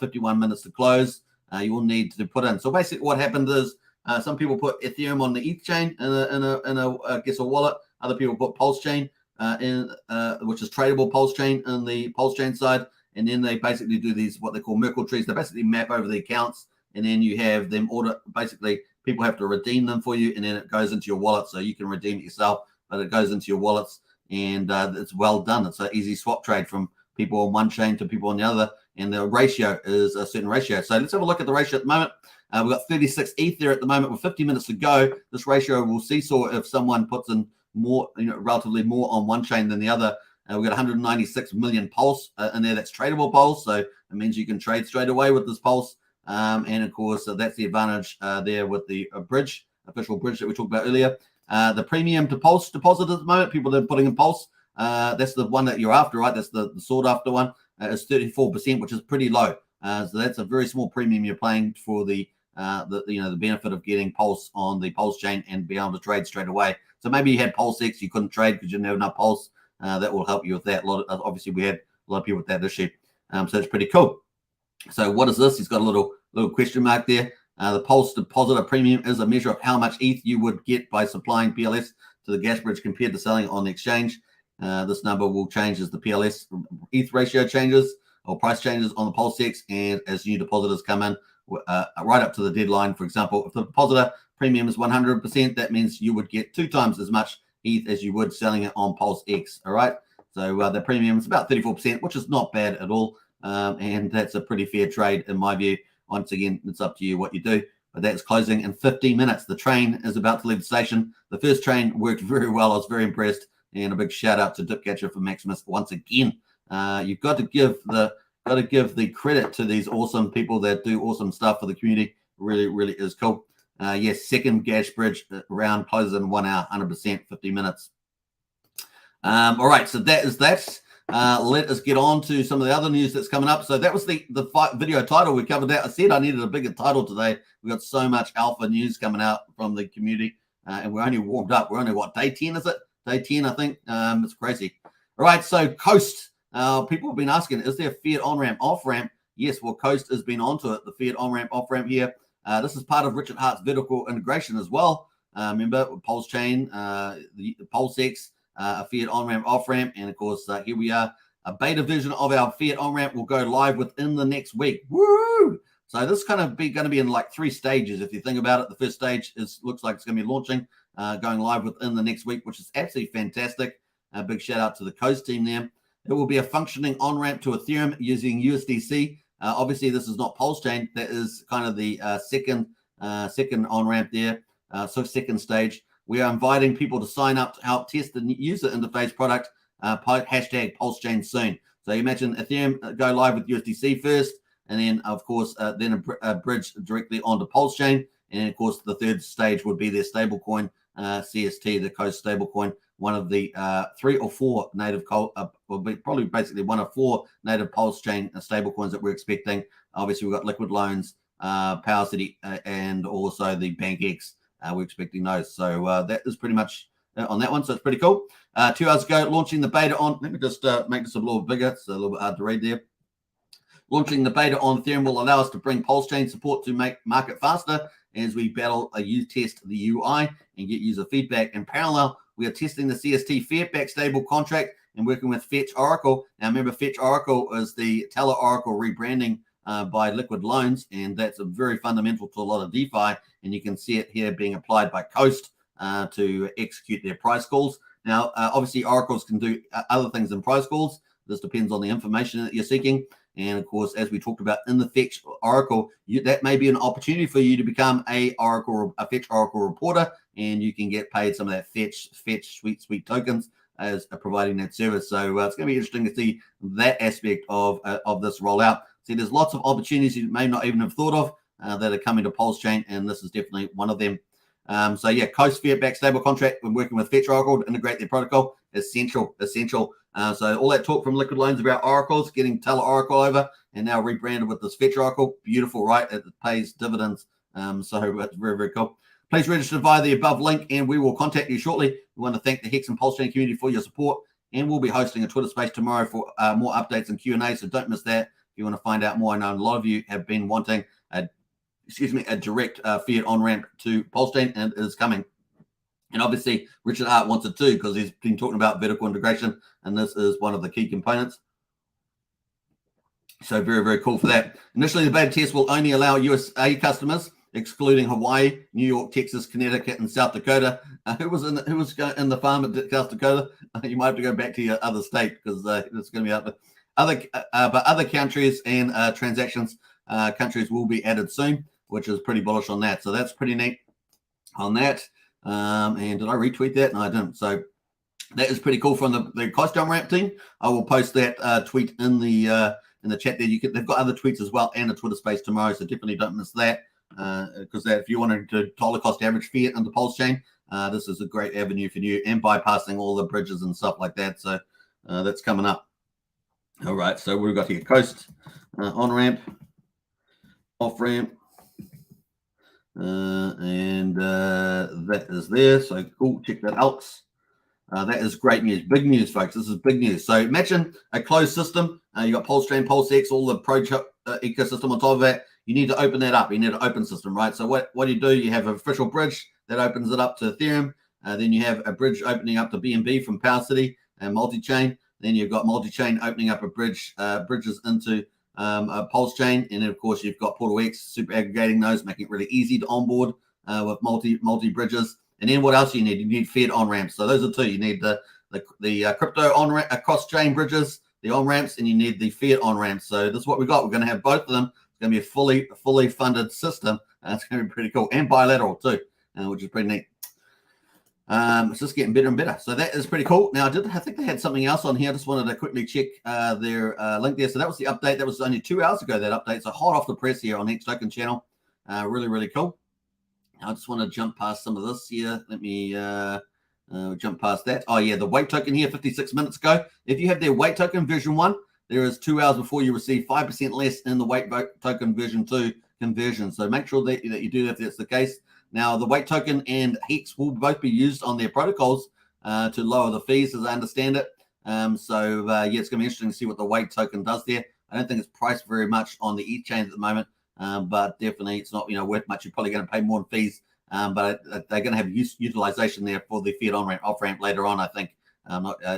51 minutes to close. You will need to put in. So basically what happened is some people put Ethereum on the ETH chain in a wallet. Other people put Pulsechain which is tradable Pulsechain in the Pulsechain side. And then they basically do these, what they call Merkle trees. They basically map over the accounts, and then you have them basically people have to redeem them for you, and then it goes into your wallet. So you can redeem it yourself, but it goes into your wallets. And it's well done. It's an easy swap trade from people on one chain to people on the other, and the ratio is a certain ratio. So let's have a look at the ratio at the moment. We've got 36 ETH there at the moment with 50 minutes to go. This ratio will seesaw if someone puts in more, relatively more on one chain than the other. We've got 196 million Pulse in there. That's tradable Pulse, so it means you can trade straight away with this Pulse. And of course, that's the advantage there with the official bridge that we talked about earlier. The premium to Pulse deposit at the moment, people that are putting in Pulse, that's the one that you're after, right? That's the sought after one. Is 34%, which is pretty low. So that's a very small premium you're paying for the benefit of getting Pulse on the Pulsechain and be able to trade straight away. So maybe you had Pulse X, you couldn't trade because you didn't have enough Pulse. That will help you with that. Obviously, we had a lot of people with that issue. So it's pretty cool. So what is this? He's got a little question mark there. The Pulse depositor premium is a measure of how much ETH you would get by supplying PLS to the gas bridge compared to selling it on the exchange. This number will change as the PLS ETH ratio changes or price changes on the Pulsex, and as new depositors come in right up to the deadline. For example, if the depositor premium is 100%, that means you would get 2 times as much ETH as you would selling it on Pulsex. All right. So the premium is about 34%, which is not bad at all. And that's a pretty fair trade in my view. Once again, it's up to you what you do. But that's closing in 15 minutes. The train is about to leave the station. The first train worked very well. I was very impressed. And a big shout out to Dipcatcher for Maximus once again. You've got to give the credit to these awesome people that do awesome stuff for the community. really is cool. Yes, second gas bridge round closes in 1 hour, 100%, 50 minutes. All right, so that is that. Let us get on to some of the other news that's coming up. So that was the video title. We covered that. I said I needed a bigger title today. We got so much alpha news coming out from the community, and we're only warmed up. We're only, what, day 10, is it? Day 10, I think. It's crazy. All right, so Coast. People have been asking, is there a fiat on-ramp, off-ramp? Yes, well, Coast has been onto it, the fiat on-ramp, off-ramp here. This is part of Richard Hart's vertical integration as well. Remember, Pulsechain, the Pulsechain, a fiat on-ramp, off-ramp, and of course, here we are. A beta version of our fiat on-ramp will go live within the next week. Woo! So this is kind of going to be in like 3 stages. If you think about it, the first stage looks like it's going to be launching, going live within the next week, which is absolutely fantastic. A big shout out to the Coast team there. It will be a functioning on-ramp to Ethereum using USDC. Obviously, this is not Pulsechain. That is kind of the second on-ramp there. So second stage. We are inviting people to sign up to help test the user interface product, hashtag Pulsechain soon. So you imagine Ethereum go live with USDC first, and then, of course, then a bridge directly onto Pulsechain. And, of course, the third stage would be their stablecoin, CST, the Coast stablecoin, one of the 3 or 4 native, will be probably basically one of 4 native Pulsechain stablecoins that we're expecting. Obviously, we've got Liquid Loans, Power City, and also the BankX. We're expecting those. So that is pretty much on that one. So it's pretty cool. 2 hours ago, launching the beta on. Let me just make this a little bigger. It's a little bit hard to read there. Launching the beta on Ethereum will allow us to bring Pulsechain support to make market faster as we test the UI and get user feedback. In parallel, we are testing the CST fiat-backed stable contract and working with Fetch Oracle. Now, remember, Fetch Oracle is the Teller Oracle rebranding by Liquid Loans, and that's very fundamental to a lot of DeFi, and you can see it here being applied by Coast to execute their price calls. Now, obviously, oracles can do other things than price calls. This depends on the information that you're seeking. And, of course, as we talked about in the Fetch Oracle, that may be an opportunity for you to become a Fetch Oracle reporter, and you can get paid some of that Fetch sweet tokens as providing that service. So it's going to be interesting to see that aspect of this rollout. See, there's lots of opportunities you may not even have thought of that are coming to Pulsechain, and this is definitely one of them. So yeah, Coast fiat-backed stable contract. We're working with Fetch Oracle to integrate their protocol. Essential. So all that talk from Liquid Loans about oracles, getting Teller Oracle over, and now rebranded with this Fetch Oracle. Beautiful, right? It pays dividends. So that's very cool. Please register via the above link, and we will contact you shortly. We want to thank the Hex and Pulsechain community for your support, and we'll be hosting a Twitter space tomorrow for more updates and Q&A, so don't miss that. If you want to find out more, I know a lot of you have been wanting a direct fiat on-ramp to Pulsechain, and it is coming. And obviously, Richard Hart wants it too, because he's been talking about vertical integration, and this is one of the key components. So very cool for that. Initially, the beta test will only allow USA customers, excluding Hawaii, New York, Texas, Connecticut, and South Dakota. Who was in the farm at South Dakota? You might have to go back to your other state, because it's going to be out there. But other countries and transactions countries will be added soon, which is pretty bullish on that. So that's pretty neat on that. And did I retweet that? No, I didn't. So that is pretty cool from the Coast on-ramp team. I will post that tweet in the chat there. They've got other tweets as well and a Twitter space tomorrow, so definitely don't miss that. Because if you wanted to dollar cost average fiat into Pulsechain, this is a great avenue for you, and bypassing all the bridges and stuff like that. So that's coming up. All right, so we've got here Coast on-ramp, off-ramp, and that is there. So cool, check that out. That is great news, big news, folks. This is big news. So imagine a closed system. You got Pulsechain, Pulsex, all the ecosystem on top of that. You need to open that up. You need an open system, right? So what do? You have an official bridge that opens it up to Ethereum. Then you have a bridge opening up to BNB from Power City and multi-chain. Then you've got multi-chain opening up a bridges into a Pulsechain, and then of course you've got Portal X super aggregating those, making it really easy to onboard with multi bridges. And then what else you need? You need fiat on ramps. So those are 2. You need the crypto on ramp, cross chain bridges, the on ramps, and you need the fiat on ramps. So this is what we got. We're going to have both of them. It's going to be a fully funded system. It's going to be pretty cool, and bilateral too, which is pretty neat. It's just getting better and better. So that is pretty cool. Now, I think they had something else on here. I just wanted to quickly check their link there. So that was the update. That was only 2 hours ago, that update. So hot off the press here on Hex Token channel. Really, really cool. I just want to jump past some of this here. Let me jump past that. Oh, yeah, the wait token here 56 minutes ago. If you have their wait token version 1, there is 2 hours before you receive 5% less in the wait token version 2 conversion. So make sure that you do that if that's the case. Now, the wait token and Hex will both be used on their protocols to lower the fees, as I understand it. Yeah, it's going to be interesting to see what the wait token does there. I don't think it's priced very much on the ETH chain at the moment, but definitely it's not worth much. You're probably going to pay more in fees, but they're going to have utilization there for the fiat on-ramp, off-ramp later on, I think.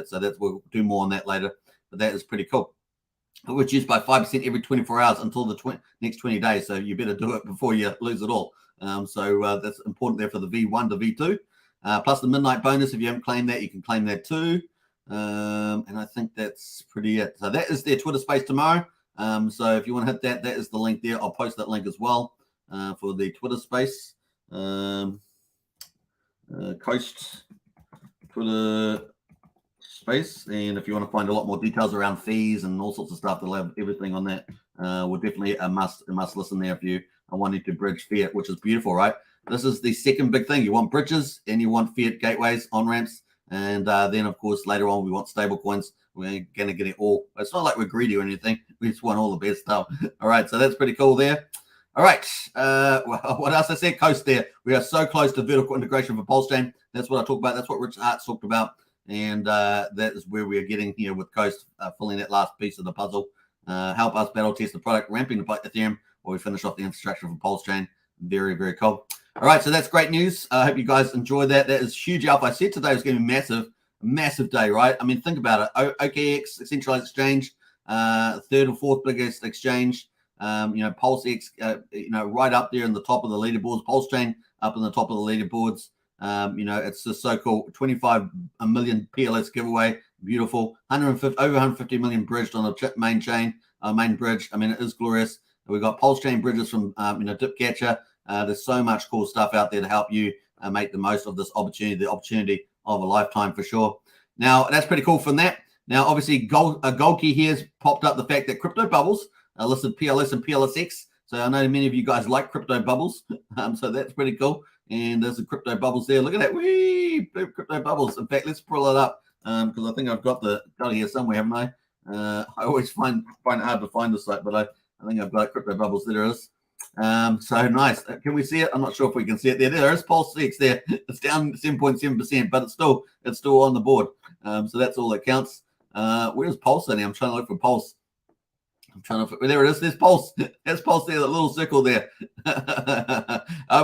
So we'll do more on that later, but that is pretty cool. It was used by 5% every 24 hours until the next 20 days, so you better do it before you lose it all. That's important there for the V1 to V2. Plus the midnight bonus, if you haven't claimed that, you can claim that too. And I think that's pretty it. So that is their Twitter space tomorrow. So if you want to hit that, that is the link there. I'll post that link as well for the Twitter space. Coast Twitter space. And if you want to find a lot more details around fees and all sorts of stuff, they'll have everything on that. We're definitely a must listen there if you are wanting to bridge fiat, which is beautiful, right? This is the second big thing. You want bridges and you want fiat gateways, on-ramps. And then, of course, later on, we want stable coins. We're going to get it all. It's not like we're greedy or anything. We just want all the best stuff. All right, so that's pretty cool there. All right, what else I said? Coast there. We are so close to vertical integration for Pulsechain. That's what I talked about. That's what Rich Hart's talked about. And that is where we are getting here with Coast, filling that last piece of the puzzle. Help us battle test the product, ramping the Ethereum, while we finish off the infrastructure for Pulsechain. Very, very cool. All right, so that's great news. I hope you guys enjoy that. That is huge alpha. I said today was going to be massive day, right? I mean, think about it. OKX, centralized exchange, third or fourth biggest exchange. PulseX, right up there in the top of the leaderboards. Pulsechain up in the top of the leaderboards. It's just so cool. 25 million PLS giveaway, beautiful. Over 150 million bridged on the main chain, main bridge. I mean, it is glorious. We've got Pulsechain bridges from Dipcatcher. There's so much cool stuff out there to help you make the most of this opportunity, the opportunity of a lifetime for sure. Now, that's pretty cool from that. Now, obviously, a gold key here has popped up the fact that crypto bubbles listed PLS and PLSX. So I know many of you guys like crypto bubbles. So that's pretty cool. And there's the crypto bubbles there. Look at that. Whee! Crypto bubbles. In fact, let's pull it up because I think I've got it here somewhere, haven't I? I always find it hard to find the site, but I think I've got crypto bubbles. There it is. So nice. Can we see it? I'm not sure if we can see it there. There is Pulsechain there. It's down 7.7%, but it's still on the board. So that's all that counts. Where's Pulse in here? I'm trying to look for Pulse. There it is. There's Pulse. There's Pulse there, that little circle there.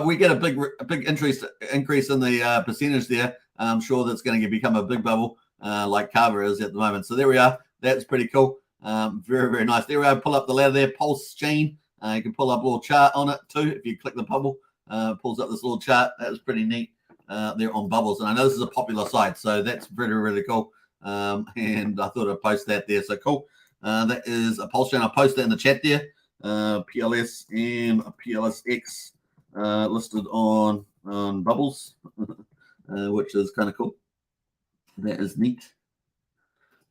We get a big increase in the percentage there. I'm sure that's going to become a big bubble like Carver is at the moment. So there we are. That's pretty cool. Very, very nice. There we are. Pull up the ladder there. Pulsechain. You can pull up a little chart on it too. If you click the bubble, pulls up this little chart. That was pretty neat there on bubbles. And I know this is a popular site, so that's really, really cool. And I thought I'd post that there. So cool. That is a Pulsechain. I'll post that in the chat there. PLS and a PLSX listed on bubbles, which is kind of cool. That is neat.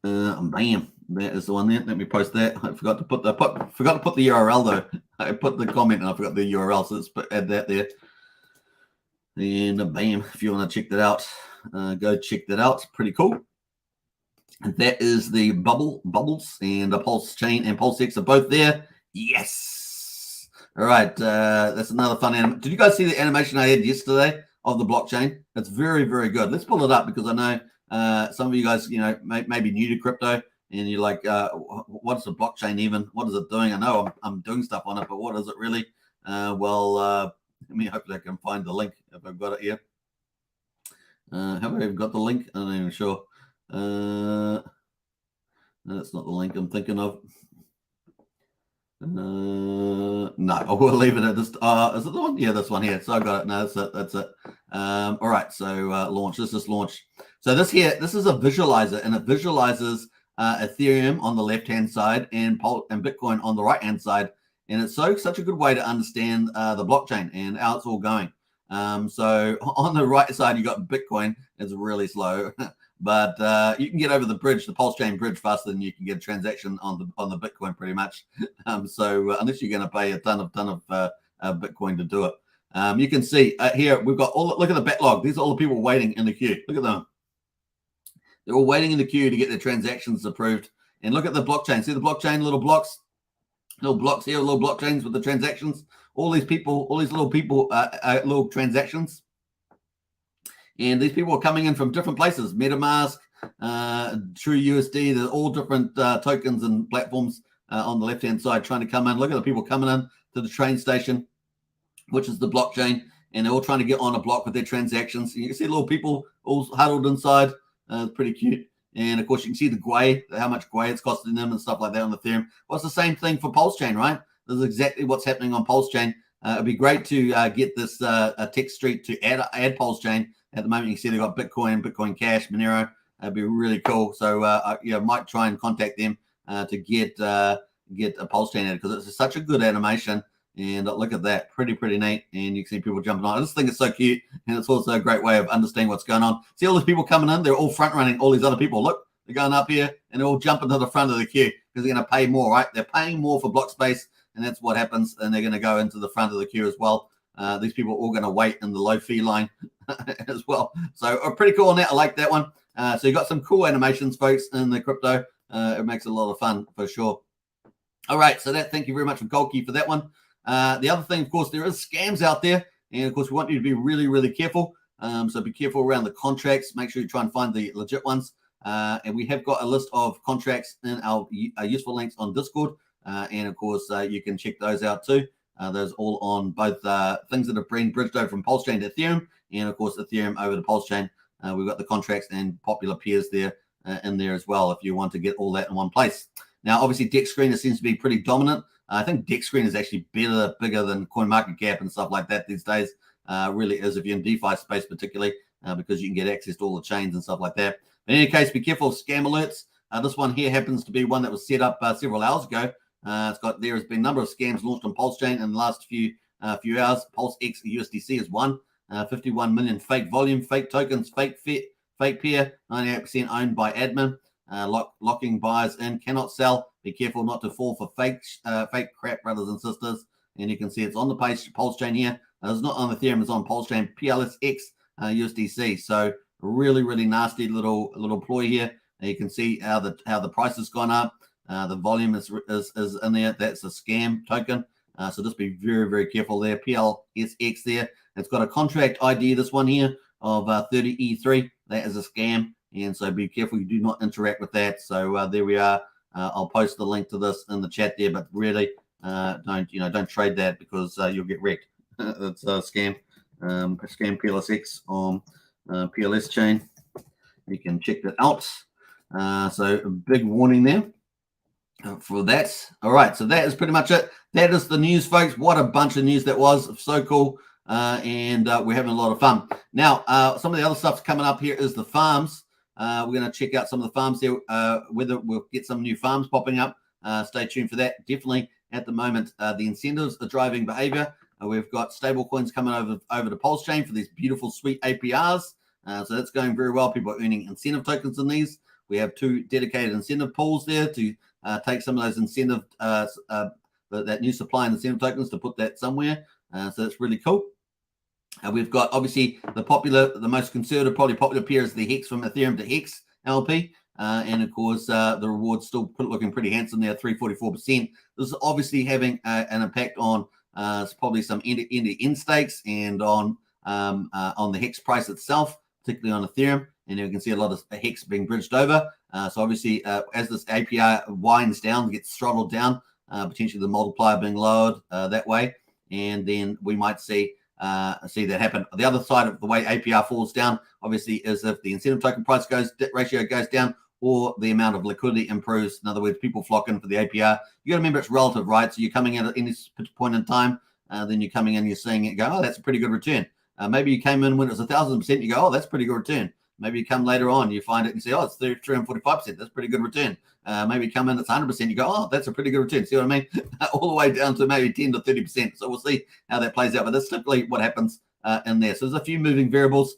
Bam. That is the one there. Let me post that. I forgot to put the URL though. I put the comment and I forgot the URL, so let's add that there. And bam, if you want to check that out, go check that out. It's pretty cool. And that is the bubbles and the Pulsechain and Pulsex are both there. Yes. All right. That's another fun animation. Did you guys see the animation I had yesterday of the blockchain? It's very, very good. Let's pull it up because I know some of you guys, may be new to crypto and you're like, what's a blockchain even? What is it doing? I know I'm doing stuff on it, but what is it really? Let me hopefully I can find the link if I've got it here. Have I even got the link? I'm not even sure. No, that's not the link I'm thinking of. No, I will leave it at this. Is it the one? Yeah, this one here. So I got it. No, that's it. All right. So launch. This is launch. So this is a visualizer, and it visualizes Ethereum on the left-hand side and Bitcoin on the right-hand side. And it's such a good way to understand the blockchain and how it's all going. So on the right side, you got Bitcoin. It's really slow. But you can get over the bridge, the Pulsechain bridge, faster than you can get a transaction on the Bitcoin, pretty much. So unless you're going to pay a ton of Bitcoin to do it. You can see here we've got look at the backlog. These are all the people waiting in the queue. Look at them. They're all waiting in the queue to get their transactions approved. And look at the blockchain. See the blockchain, little blocks here, little blockchains with the transactions. All these people, all these little people, little transactions. And these people are coming in from different places. MetaMask, True USD. There's all different tokens and platforms on the left-hand side trying to come in. Look at the people coming in to the train station, which is the blockchain, and they're all trying to get on a block with their transactions. You can see little people all huddled inside. It's pretty cute. And of course, you can see the Gwei, how much Gwei it's costing them and stuff like that on Ethereum. Well, it's the same thing for Pulsechain, right? This is exactly what's happening on Pulsechain. It'd be great to get this Tech Street to add Pulsechain. At the moment, you can see they've got Bitcoin, Bitcoin Cash, Monero. That'd be really cool. So, might try and contact them to get a Pulsechain added, because it's such a good animation. And look at that, pretty neat. And you can see people jumping on. I just think it's so cute, and it's also a great way of understanding what's going on. See all these people coming in? They're all front running all these other people. Look, they're going up here, and they're all jumping to the front of the queue because they're going to pay more, right? They're paying more for block space, and that's what happens. And they're going to go into the front of the queue as well. These people are all going to wait in the low fee line as well. So pretty cool on that. I like that one. So you got some cool animations, folks, in the crypto. It makes it a lot of fun for sure. All right, so thank you very much for Golkey for that one. The other thing, of course, there is scams out there, and of course, we want you to be really careful. So be careful around the contracts. Make sure you try and find the legit ones. And we have got a list of contracts in our useful links on Discord, and of course, you can check those out too. Those all on both things that have been bridged over from Pulsechain to Ethereum, and of course, Ethereum over to Pulsechain. We've got the contracts and popular peers there in there as well, if you want to get all that in one place. Now, obviously, DEX Screener seems to be pretty dominant. I think DEX Screener is actually bigger than CoinMarketCap and stuff like that these days. Really is, if you're in DeFi space particularly, because you can get access to all the chains and stuff like that. But in any case, be careful of scam alerts. This one here happens to be one that was set up several hours ago. There has been a number of scams launched on Pulsechain in the last few hours. PulseX USDC is one. 51 million fake volume, fake tokens, fake fiat, fake peer, 98% owned by admin. Locking buyers in, cannot sell. Be careful not to fall for fake crap, brothers and sisters. And you can see it's on the page Pulsechain here. It's not on Ethereum, it's on Pulsechain PLS USDC. So really nasty little ploy here. And you can see how the price has gone up. The volume is in there. That's a scam token. So just be very careful there. PLSX there. It's got a contract ID, this one here, of 30E3. That is a scam. And so be careful you do not interact with that. So there we are. I'll post the link to this in the chat there, but really don't trade that, because you'll get wrecked. It's a scam. Scam PLSX on PLS chain. You can check that out. So a big warning there for that. All right, so that is pretty much it. That is the news, folks. What a bunch of news that was. So cool. And we're having a lot of fun. Now, some of the other stuff's coming up here is the farms. We're going to check out some of the farms here, whether we'll get some new farms popping up. Stay tuned for that. Definitely at the moment, the incentives are driving behavior. We've got stable coins coming over to Pulsechain for these beautiful, sweet APRs. So that's going very well. People are earning incentive tokens in these. We have 2 dedicated incentive pools there to take some of those incentive, that new supply and incentive tokens, to put that somewhere. So that's really cool. We've got obviously the most conservative, probably popular peer is the Hex from Ethereum to Hex LP. And of course, the reward's still looking pretty handsome there, 344%. This is obviously having an impact on probably some end stakes and on the Hex price itself, particularly on Ethereum. And you can see a lot of Hex being bridged over. So obviously, as this APR winds down, gets throttled down, potentially the multiplier being lowered that way. And then we might see that happen. The other side of the way APR falls down, obviously, is if the incentive token price ratio goes down, or the amount of liquidity improves. In other words, people flock in for the APR. You got to remember it's relative, right? So you're coming in at any point in time, then you're coming in, you're seeing it go, oh, that's a pretty good return. Maybe you came in when it was 1,000%, you go, oh, that's a pretty good return. Maybe you come later on, you find it and say, oh, it's 345%. That's a pretty good return. Maybe you come in, it's 100%. You go, oh, that's a pretty good return. See what I mean? All the way down to maybe 10 to 30%. So we'll see how that plays out. But that's typically what happens in there. So there's a few moving variables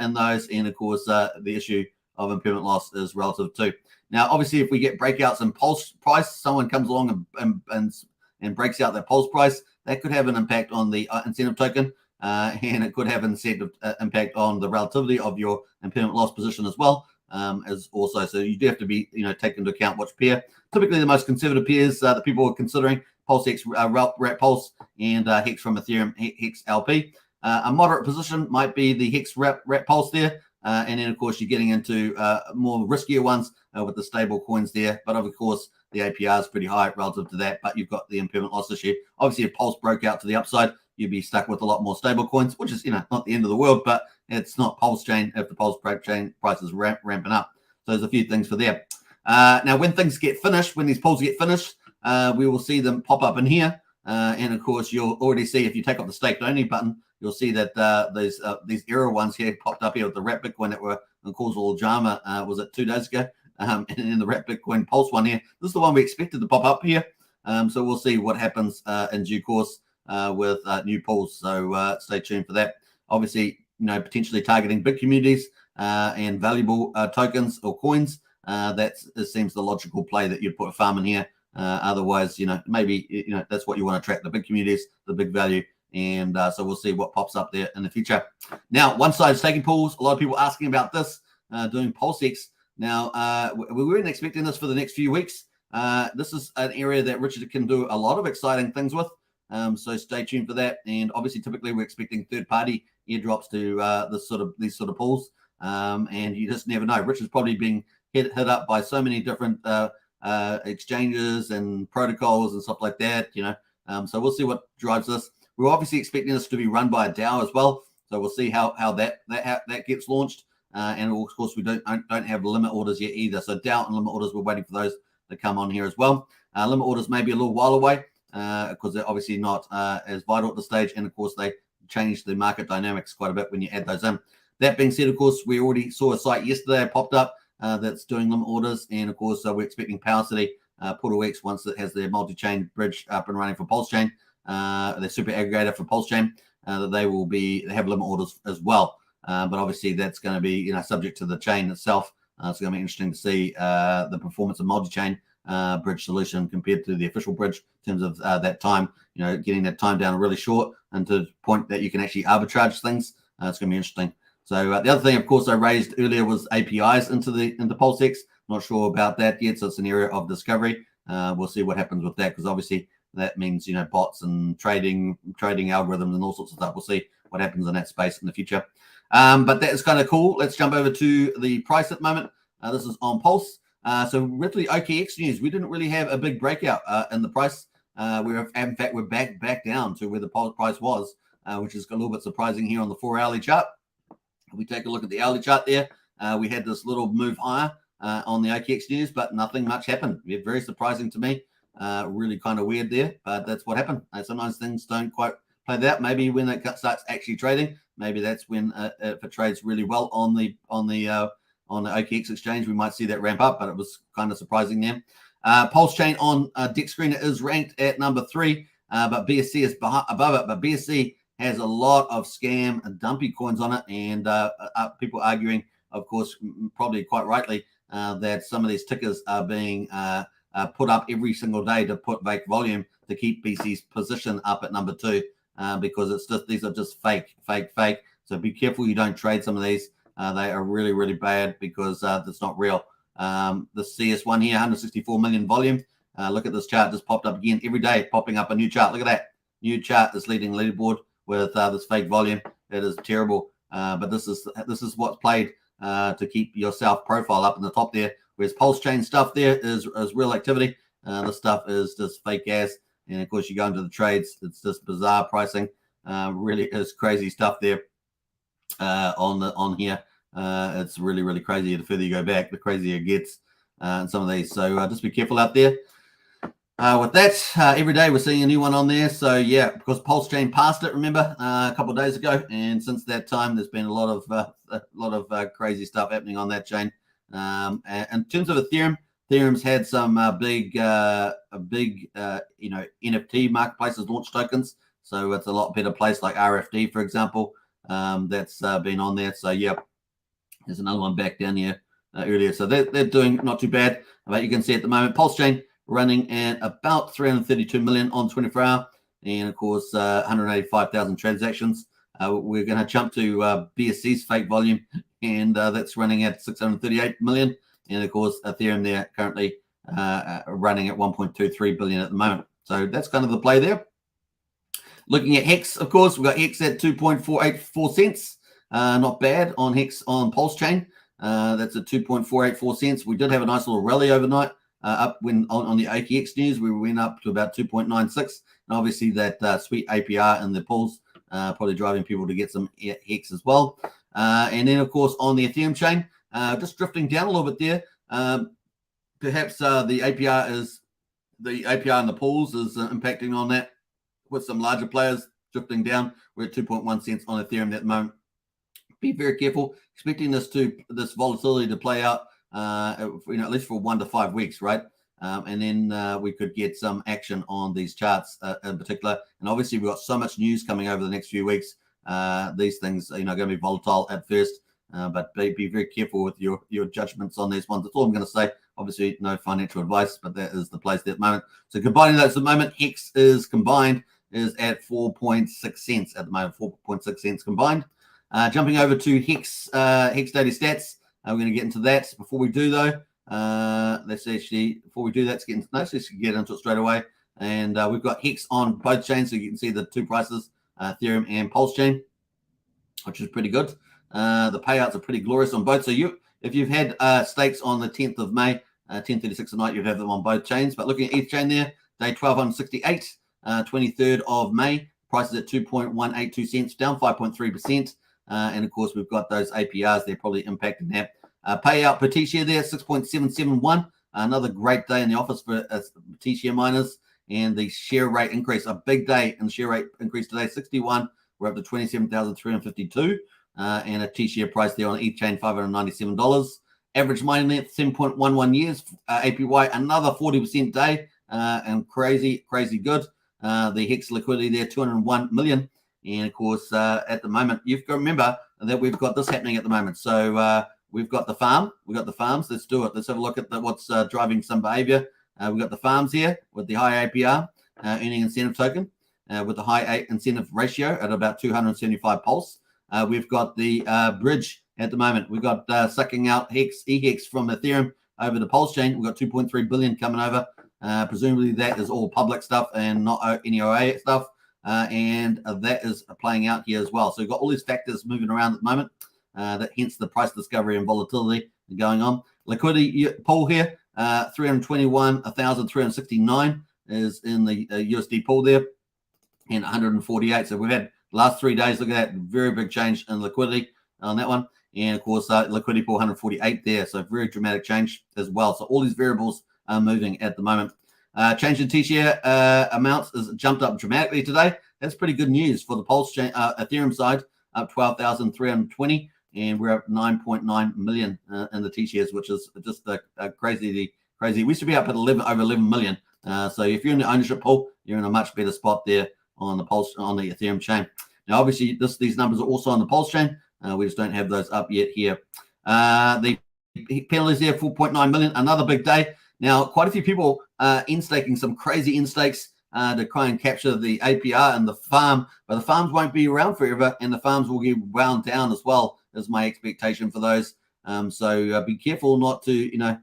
in those. And, of course, the issue of impairment loss is relative too. Now, obviously, if we get breakouts in pulse price, someone comes along and breaks out that pulse price, that could have an impact on the incentive token, and it could have an incentive impact on the relativity of your impairment loss position as well. As also, so you do have to be, take into account which pair. Typically, the most conservative pairs that people are considering: Pulsechain, Rat Pulse, and Hex from Ethereum, Hex LP. A moderate position might be the Hex Rat Pulse there, and then of course you're getting into more riskier ones with the stable coins there. But of course, the APR is pretty high relative to that. But you've got the impairment loss issue. Obviously, if Pulse broke out to the upside, you'd be stuck with a lot more stable coins, which is not the end of the world, but it's not Pulsechain if the Pulsechain price is ramping up. So there's a few things for there. Now, when things get finished, when these polls get finished, we will see them pop up in here. And of course, you'll already see if you take off the staked only button, you'll see that these error ones here popped up here with the Wrap Bitcoin that were in causal drama. Was it 2 days ago? And then the Wrap Bitcoin Pulse one here. This is the one we expected to pop up here. So we'll see what happens in due course with new polls. So stay tuned for that. Obviously, potentially targeting big communities and valuable tokens or coins. That seems the logical play that you'd put a farm in here. Otherwise, maybe that's what you want to attract: the big communities, the big value. And so we'll see what pops up there in the future. Now, one side is taking pools. A lot of people asking about this, doing Pulsechain. Now, we weren't expecting this for the next few weeks. This is an area that Richard can do a lot of exciting things with. So stay tuned for that. And obviously, typically, we're expecting third-party airdrops to these sort of pools. And you just never know. Richard's probably being hit up by so many different exchanges and protocols and stuff like that. So we'll see what drives this. We're obviously expecting this to be run by a DAO as well. So we'll see how that gets launched. And of course, we don't have limit orders yet either. So DAO and limit orders, we're waiting for those to come on here as well. Limit orders may be a little while away because they're obviously not as vital at this stage. And of course, they change the market dynamics quite a bit when you add those in. That being said, of course, we already saw a site yesterday popped up that's doing limit orders. And of course, we're expecting PowerCity, PortalX, once it has their multi-chain bridge up and running for Pulsechain, the super aggregator for Pulsechain, that they have limit orders as well. But obviously, that's going to be subject to the chain itself. It's going to be interesting to see the performance of multi-chain bridge solution compared to the official bridge in terms of that time. Getting that time down really short and to the point that you can actually arbitrage things. It's going to be interesting. So the other thing, of course, I raised earlier was APIs into Pulsechain. Not sure about that yet, so it's an area of discovery. We'll see what happens with that, because obviously that means bots and trading algorithms and all sorts of stuff. We'll see what happens in that space in the future. But that is kind of cool. Let's jump over to the price at the moment. This is on Pulse. So really OKX news. We didn't really have a big breakout in the price. In fact, we're back down to where the price was, which is a little bit surprising here on the 4-hourly chart. If we take a look at the hourly chart there, we had this little move higher on the OKX news, but nothing much happened. Very surprising to me. Really kind of weird there, but that's what happened. Sometimes things don't quite play that. Maybe when it starts actually trading, maybe that's when if it trades really well on the OKX exchange, we might see that ramp up. But it was kind of surprising there. Pulsechain on Deck Screener is ranked at number 3, but BSC is above it. But BSC has a lot of scam and dumpy coins on it, and people arguing, of course, probably quite rightly, that some of these tickers are being put up every single day to put fake volume to keep BC's position up at number 2, because these are just fake. So be careful you don't trade some of these. They are really, really bad because it's not real. The CS1 here, 164 million volume. Look at this chart, just popped up again every day, popping up a new chart. Look at that. New chart is leading leaderboard with this fake volume. It is terrible. But this is what's played to keep your self profile up in the top there. Whereas Pulsechain stuff there is real activity. This stuff is just fake ass. And of course, you go into the trades, it's just bizarre pricing. Really is crazy stuff there on here. It's really, really crazy. The further you go back, the crazier it gets in some of these. So just be careful out there. With that, every day we're seeing a new one on there. So yeah, because Pulsechain passed it, remember, a couple of days ago, and since that time, there's been a lot of crazy stuff happening on that chain. And in terms of Ethereum, Ethereum's had some big NFT marketplaces launch tokens. So it's a lot better place, like RFD, for example, that's been on there. So yeah, there's another one back down here earlier. So they're doing not too bad. But you can see at the moment, Pulsechain running at about 332 million on 24-hour. and of course 185,000 transactions. We're going to jump to BSC's fake volume, and that's running at 638 million. And of course, Ethereum there currently running at 1.23 billion at the moment. So that's kind of the play there. Looking at Hex, of course, we've got Hex at 2.484 cents. Not bad on Hex on Pulsechain. That's at 2.484 cents. We did have a nice little rally overnight. Up when on the OKX news, we went up to about 2.96. And obviously that sweet APR in the pools probably driving people to get some Hex as well. And then, of course, on the Ethereum chain, just drifting down a little bit there. Perhaps the APR in the pools is impacting on that with some larger players drifting down. We're at 2.1 cents on Ethereum at the moment. Be very careful, expecting this volatility to play out, at least for 1 to 5 weeks, right? And then we could get some action on these charts in particular. And obviously, we've got so much news coming over the next few weeks. These things, going to be volatile at first, but be very careful with your judgments on these ones. That's all I'm going to say. Obviously, no financial advice, but that is the place at the moment. So combining those at the moment, Hex is at 4.6 cents at the moment, 4.6 cents combined. Jumping over to Hex daily stats. We're going to get into that. Before we do, though, let's just get into it straight away. And we've got Hex on both chains, so you can see the two prices, Ethereum and Pulsechain, which is pretty good. The payouts are pretty glorious on both. So if you've had stakes on the 10th of May, 10:36 at night, you'd have them on both chains. But looking at each chain there, day 1268, 23rd of May, prices at 2.182 cents, down 5.3%. And of course, we've got those APRs. They're probably impacting that. Payout per T-share there, 6.771. Another great day in the office for T-share miners. And the share rate increase, a big day in share rate increase today, 61. We're up to 27,352. And a T-share price there on each chain, $597. Average mining length, 7.11 years. APY, another 40% day. And crazy good. The Hex liquidity there, 201 million. And of course, at the moment, you've got to remember that we've got this happening at the moment. So we've got the farm. We've got the farms. Let's do it. Let's have a look at what's driving some behavior. We've got the farms here with the high APR, earning incentive token, with the high incentive ratio at about 275 pulse. We've got the bridge at the moment. We've got sucking out EHEX from Ethereum over the Pulsechain. We've got 2.3 billion coming over. Presumably that is all public stuff and not any OA stuff. And that is playing out here as well. So we've got all these factors moving around at the moment. That hence the price discovery and volatility going on. Liquidity pool here, 321,369 is in the USD pool there, and 148. So we've had the last 3 days. Look at that, very big change in liquidity on that one. And of course, liquidity pool 148 there. So very dramatic change as well. So all these variables are moving at the moment. Change in T-share amounts has jumped up dramatically today. That's pretty good news for the Pulsechain Ethereum side, up 12,320, and we're up 9.9 million in the T-shares, which is just crazy. We used to be up at over 11 million. So if you're in the ownership pool, you're in a much better spot there on the Ethereum chain. Now, obviously, these numbers are also on the Pulsechain. We just don't have those up yet here. The penalties there, 4.9 million, another big day. Now, quite a few people in-staking some crazy in-stakes to try and capture the APR and the farm, but the farms won't be around forever, and the farms will get wound down as well, is my expectation for those. So be careful not to,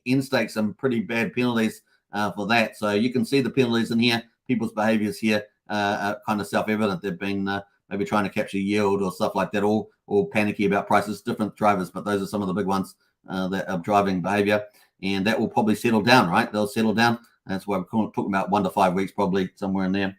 in-stake some pretty bad penalties for that. So you can see the penalties in here. People's behaviors here are kind of self-evident. They've been maybe trying to capture yield or stuff like that, or panicky about prices, different drivers, but those are some of the big ones that are driving behavior, and that will probably settle down, right? They'll settle down. That's why we're talking about 1 to 5 weeks, probably somewhere in there.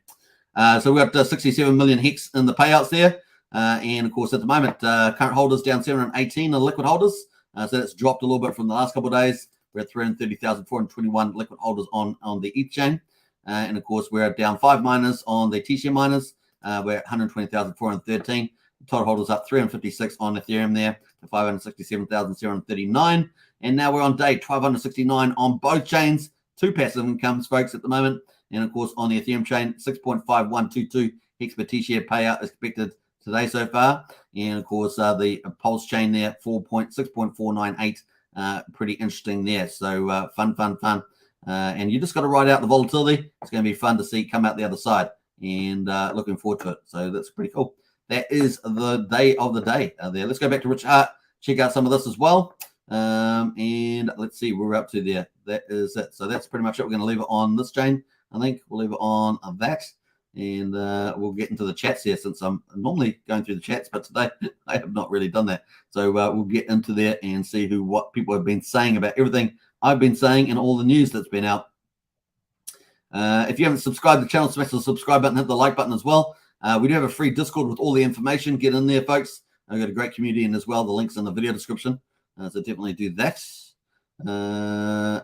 So we've got 67 million Hex in the payouts there. And of course, at the moment, current holders down 718 are liquid holders. So that's dropped a little bit from the last couple of days. We're at 330,421 liquid holders on the ETH chain. And of course, we're down 5 miners on the T-share miners. We're at 120,413. Total holders up 356 on Ethereum there to 567,739. And now we're on day 1269 on both chains. 2 passive incomes, folks, at the moment. And of course, on the Ethereum chain, 6.5122 Hex per T-share payout expected today so far. And of course, the Pulse chain there, 6.498. Pretty interesting there. So fun. And you just got to ride out the volatility. It's going to be fun to see come out the other side, and looking forward to it. So that's pretty cool. That is the day of the day there. Let's go back to Rich Hart, check out some of this as well. And let's see where we're up to there. That is it. So that's pretty much it. We're going to leave it on this chain. I think we'll leave it on that. And we'll get into the chats here, since I'm normally going through the chats, but today I have not really done that. So we'll get into there and see what people have been saying about everything I've been saying and all the news that's been out. If you haven't subscribed to the channel, smash the subscribe button, hit the like button as well. We do have a free Discord with all the information. Get in there, folks. I've got a great community in as well. The link's in the video description. So definitely do that.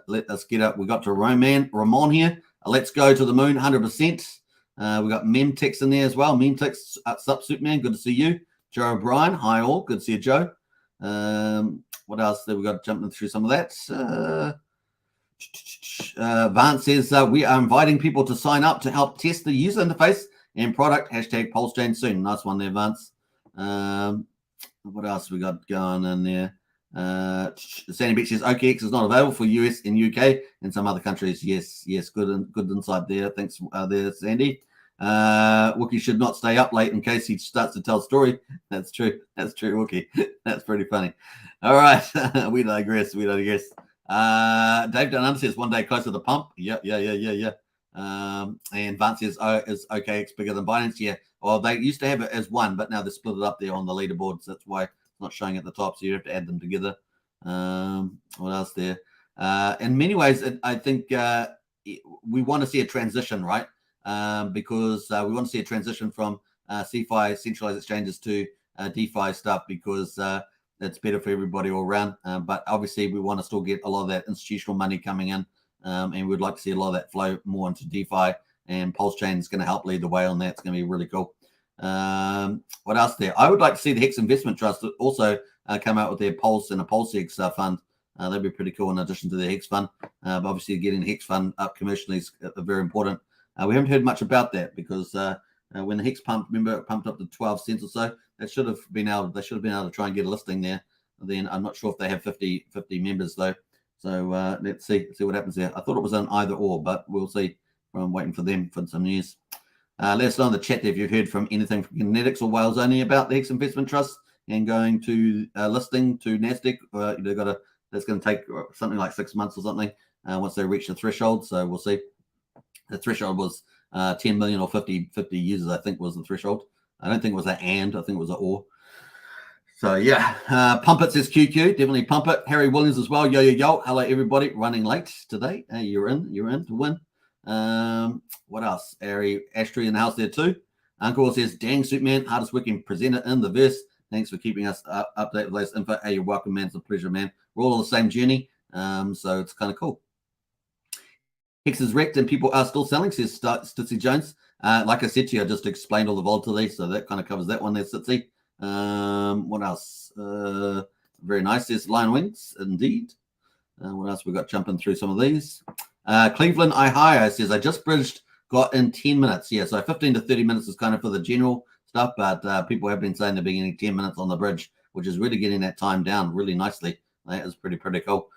Let us get up. We got to Ramon here. Let's go to the moon, 100%. We got Memtex in there as well. Memtex, sup, Superman. Good to see you. Joe O'Brien. Hi, all. Good to see you, Joe. What else? We got jumping through some of that. Vance says, we are inviting people to sign up to help test the user interface and product. Hashtag Pulsechain soon. Nice one there, Vance. What else we got going in there? Sandy Beach says OKX is not available for US and UK and some other countries. Yes, good insight there. Thanks there, Sandy. Wookie should not stay up late in case he starts to tell a story. That's true, Wookie. That's pretty funny. All right, we digress. Dave Dunham says 1 day closer to the pump. Yeah. And Vance says, is OKX bigger than Binance? Yeah. Well, they used to have it as one, but now they split it up there on the leaderboards. That's why it's not showing at the top, so you have to add them together. What else there? In many ways, I think we want to see a transition, right? Because we want to see a transition from CeFi, centralized exchanges, to DeFi stuff, because it's better for everybody all around. But obviously, we want to still get a lot of that institutional money coming in, and we'd like to see a lot of that flow more into DeFi. And Pulsechain is going to help lead the way on that. It's going to be really cool. What else there? I would like to see the Hex Investment Trust also come out with their Pulse and a Pulsex fund. That'd be pretty cool in addition to the Hex fund. But obviously, getting the Hex fund up commercially is very important. We haven't heard much about that, because when the Hex pumped, remember, it pumped up to 12 cents or so. They should have been able to try and get a listing there. Then I'm not sure if they have 50 members though. So let's see what happens there. I thought it was an either or, but we'll see. I'm waiting for them for some news. Let us know in the chat if you've heard from anything from Kinetics or Wales Only about the Hex Investment Trust and going to listing to NASDAQ. That's going to take something like 6 months or something once they reach the threshold. So we'll see. The threshold was 10 million or 50 users, I think, was the threshold. I don't think it was an and. I think it was an or. So yeah, pump it, says QQ. Definitely pump it. Harry Williams as well. Yo. Hello everybody. Running late today. You're in to win. What else? Ashtray in the house there too. Uncle says, dang, Superman, hardest working presenter in the verse. Thanks for keeping us updated with latest info. Hey, you're welcome, man. It's a pleasure, man. We're all on the same journey. So it's kind of cool. Hex is wrecked and people are still selling, says Stitzy Jones. Like I said to you, I just explained all the volatility, so that kind of covers that one there, Stitzy. What else? Very nice. There's Lion Wings, indeed. What else we got jumping through some of these? Cleveland Ohio says, I just bridged, got in 10 minutes. Yeah, so 15 to 30 minutes is kind of for the general stuff, but people have been saying they're getting 10 minutes on the bridge, which is really getting that time down really nicely. That is pretty cool.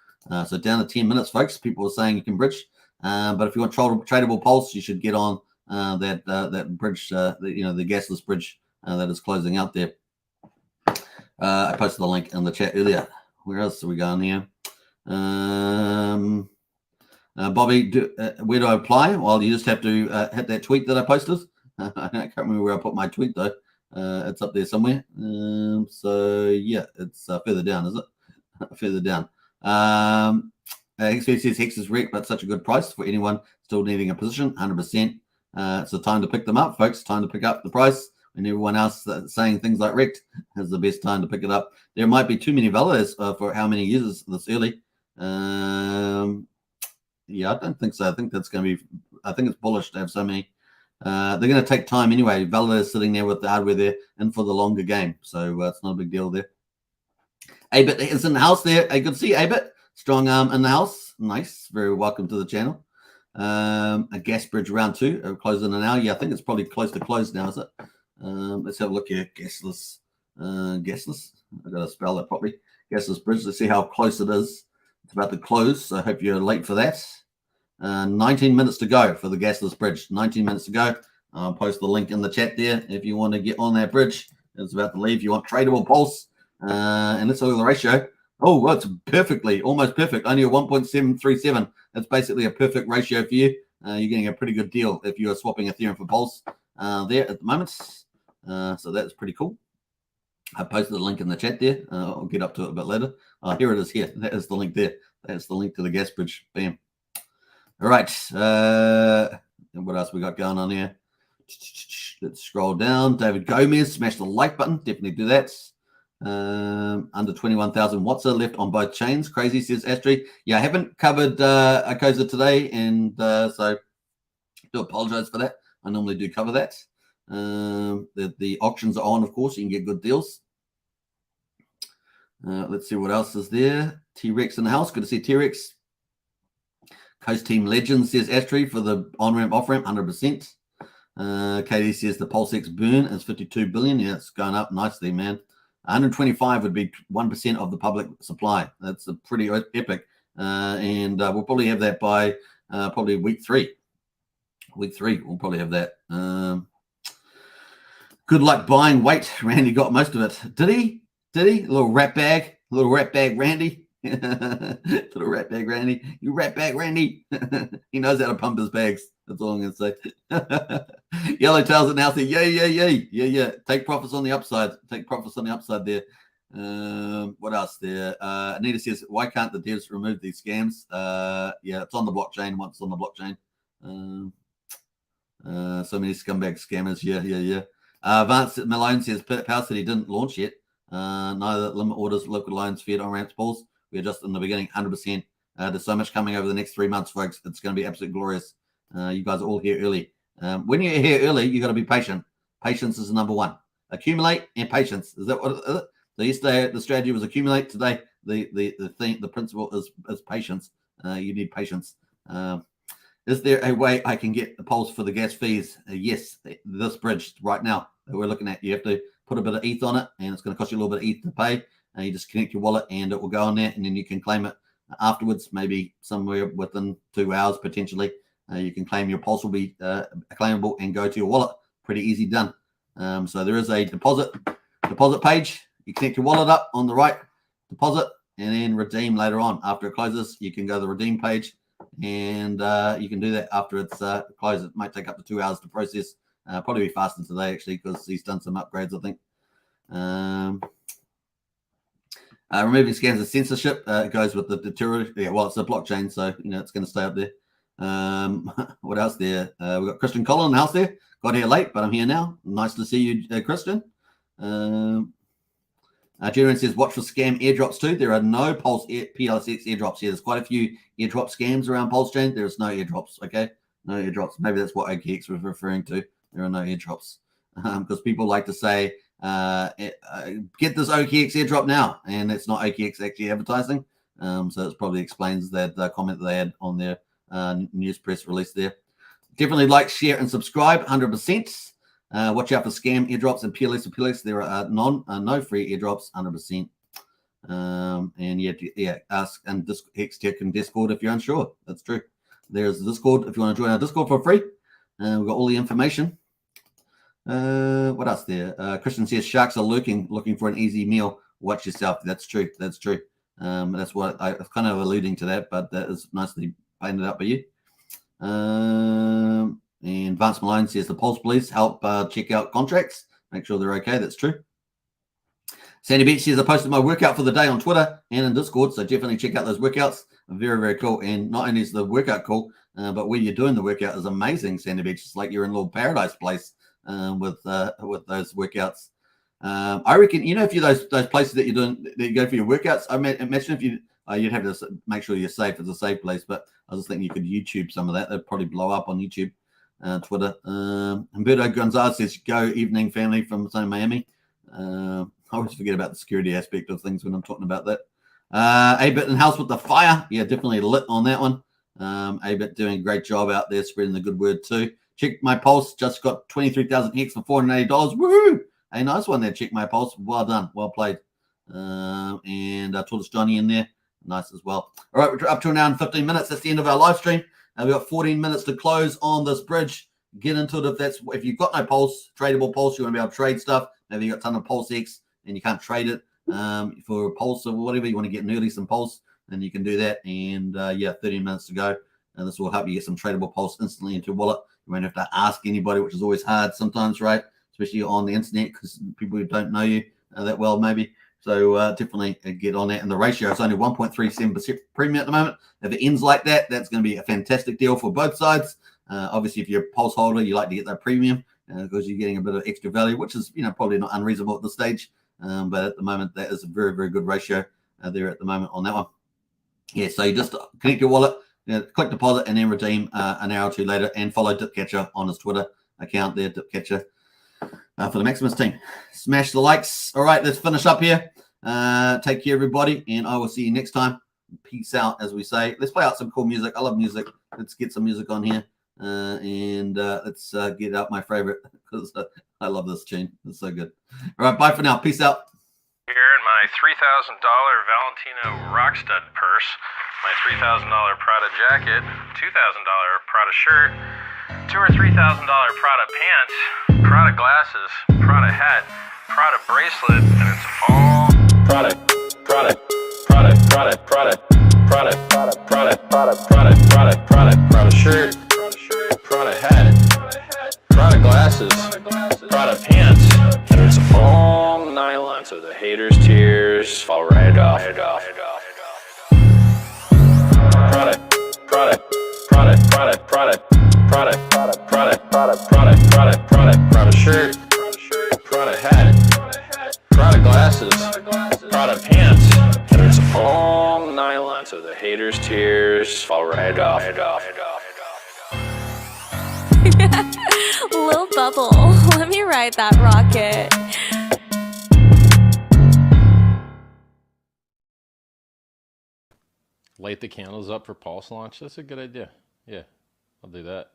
So down to 10 minutes, folks. People are saying you can bridge. But if you want tradable pulse, you should get on that bridge, the gasless bridge that is closing out there. I posted the link in the chat earlier. Where else are we going here? Bobby, where do I apply? Well, you just have to hit that tweet that I posted. I can't remember where I put my tweet though. It's up there somewhere. So yeah, it's further down, is it? Further down. XP says Hex is wrecked, but such a good price for anyone still needing a position. 100%. It's the time to pick them up, folks. Time to pick up the price. And everyone else that's saying things like wrecked is the best time to pick it up. There might be too many validators for how many users this early. Yeah, I don't think so. I think that's going to be, I think it's bullish to have so many. They're going to take time anyway. Validators sitting there with the hardware there and for the longer game. So it's not a big deal there. Abit is in the house there. Hey, good to see you, Abit. Strong arm in the house. Nice. Very welcome to the channel. A gas bridge round 2. Closing an hour. Yeah, I think it's probably close to close now, is it? Let's have a look here. Gasless. Gasless. I've got to spell that properly. Gasless bridge. Let's see how close it is. It's about to close. So I hope you're late for that. 19 minutes to go for the gasless bridge. 19 minutes to go. I'll post the link in the chat there if you want to get on that bridge. It's about to leave. You want tradable pulse. And let's look at the ratio. Oh, well, it's perfectly, almost perfect. Only a 1.737. That's basically a perfect ratio for you. You're getting a pretty good deal if you are swapping Ethereum for Pulse there at the moment. So that's pretty cool. I posted the link in the chat there. I'll get up to it a bit later. Here it is here. That is the link there. That's the link to the gas bridge. Bam. All right. What else we got going on here? Let's scroll down. David Gomez, smash the like button. Definitely do that. Under 21,000 watts are left on both chains. Crazy, says Astri. Yeah, I haven't covered Acosa today, and so do apologize for that. I normally do cover that. The auctions are on, of course. You can get good deals. Let's see what else is there. T-Rex in the house. Good to see T-Rex. Coast Team Legends, says Astri, for the on-ramp, off-ramp, 100%. KD says the Pulsechain burn is 52 billion. Yeah, it's going up nicely, man. 125 would be 1% of the public supply. That's a pretty epic. And we'll probably have that by probably week 3. Week 3, we'll probably have that. Good luck buying weight. Randy got most of it. Did he? A little rat bag? Randy? Little rat bag Randy. You rat bag Randy. He knows how to pump his bags. That's all I'm going to say. Yellow Tails and Healthy. Yeah. Take profits on the upside. There. What else there? Anita says, why can't the devs remove these scams? Yeah, it's on the blockchain. Once it's on the blockchain. So many scumbag scammers. Yeah. Vance Malone says, Power City didn't launch yet. Neither limit orders, local loans, fiat on ramps, pools. We're just in the beginning, 100%. There's so much coming over the next 3 months, folks. It's going to be absolutely glorious. You guys are all here early. When you're here early, you got to be patient. Patience is the number one. Accumulate and patience. Is that what it is? So yesterday the strategy was accumulate. Today the principle is patience. You need patience. Is there a way I can get the pulse for the gas fees? Yes, this bridge right now that we're looking at. You have to put a bit of ETH on it, and it's going to cost you a little bit of ETH to pay. You just connect your wallet, and it will go on there, and then you can claim it afterwards, maybe somewhere within 2 hours potentially. You can claim your pulse will be claimable and go to your wallet. Pretty easy done. So there is a deposit page. You connect your wallet up on the right, deposit, and then redeem later on. After it closes, you can go to the redeem page, and you can do that after it's closed. It might take up to 2 hours to process. Probably be faster today, actually, because he's done some upgrades, I think. Removing scams and censorship goes with the deterioration. Yeah, well, it's a blockchain, so it's going to stay up there. What else there? We've got Christian Collin in the house there. Got here late, but I'm here now. Nice to see you, Christian. Julian says, watch for scam airdrops too. There are no Pulse PLSX airdrops here. There's quite a few airdrop scams around Pulsechain. There's no airdrops, okay? No airdrops. Maybe that's what OKX was referring to. There are no airdrops. Because people like to say, get this OKX airdrop now. And it's not OKX actually advertising. So it probably explains that comment that they had on their news press release there. Definitely like, share, and subscribe, 100%. Watch out for scam airdrops and PLS. There are no free airdrops, 100%. And yeah, ask and Hex Token Discord if you're unsure. That's true. There's Discord if you want to join our Discord for free. We've got all the information. What else there? Christian says sharks are looking for an easy meal. Watch yourself. That's true. That's what I was kind of alluding to that, but that is nicely painted up by you. And Vance Malone says the Pulse please help check out contracts, make sure they're okay. That's true. Sandy Beach says I posted my workout for the day on Twitter and in Discord, so definitely check out those workouts. Very, very cool. And not only is the workout cool, but where you're doing the workout is amazing, Sandy Beach. It's like you're in a little paradise place with those workouts. I reckon, if you're those places that you're doing, that you go for your workouts, I imagine if you'd have to make sure you're safe. It's a safe place, but I was just thinking you could YouTube some of that. That'd probably blow up on YouTube, Twitter. Humberto Gonzalez says, go evening family from San Miami. I always forget about the security aspect of things when I'm talking about that. A-Bit in house with the fire. Yeah, definitely lit on that one. A-Bit doing a great job out there, spreading the good word too. Check my pulse. Just got 23,000 Hex for $480. Woo! A nice one there. Check my pulse. Well done. Well played. And Tortoise Johnny in there. Nice as well. All right, we're up to an hour and 15 minutes. That's the end of our live stream. We've got 14 minutes to close on this bridge. Get into it if you've got no Pulse, tradable Pulse, you want to be able to trade stuff. Maybe you've got a ton of Pulsex and you can't trade it for Pulse or whatever. You want to get nearly some Pulse, then you can do that. And yeah, 13 minutes to go. And this will help you get some tradable Pulse instantly into your wallet. You won't have to ask anybody, which is always hard sometimes, right? Especially on the internet because people who don't know you that well, maybe. So definitely get on that. And the ratio is only 1.37% premium at the moment. If it ends like that, that's going to be a fantastic deal for both sides. Obviously, if you're a Pulse holder, you like to get that premium because you're getting a bit of extra value, which is probably not unreasonable at this stage. But at the moment, that is a very, very good ratio there at the moment on that one. Yeah, so you just connect your wallet, click deposit, and then redeem an hour or two later, and follow Dipcatcher on his Twitter account there, Dipcatcher, for the Maximus team. Smash the likes. All right, let's finish up here. Take care, everybody, and I will see you next time. Peace out, as we say. Let's play out some cool music. I love music. Let's get some music on here. And let's get out my favorite because I love this tune. It's so good. All right, bye for now. Peace out. Here in my $3,000 Valentino Rockstud purse, my $3,000 Prada jacket, $2,000 Prada shirt, $2,000 or $3,000 Prada pants, Prada glasses, Prada hat, Prada bracelet, and it's all Prada, Prada, Prada, Prada, Prada, Prada, Prada, Prada, Prada, Prada, Prada, Prada, Prada shirt, Prada hat, Prada glasses, Prada pants, and it's all nylon, so the haters' tears fall right off. Prada, Prada, Prada, Prada, Prada, Prada, Prada, Prada, Prada, Prada, Prada, Prada, Prada shirt, Prada hat, Prada glasses, Prada pants, and it's all nylon, so the haters' tears fall right off. Lil Bubble, let me ride that rocket. Light the candles up for Pulse launch. That's a good idea. Yeah, I'll do that.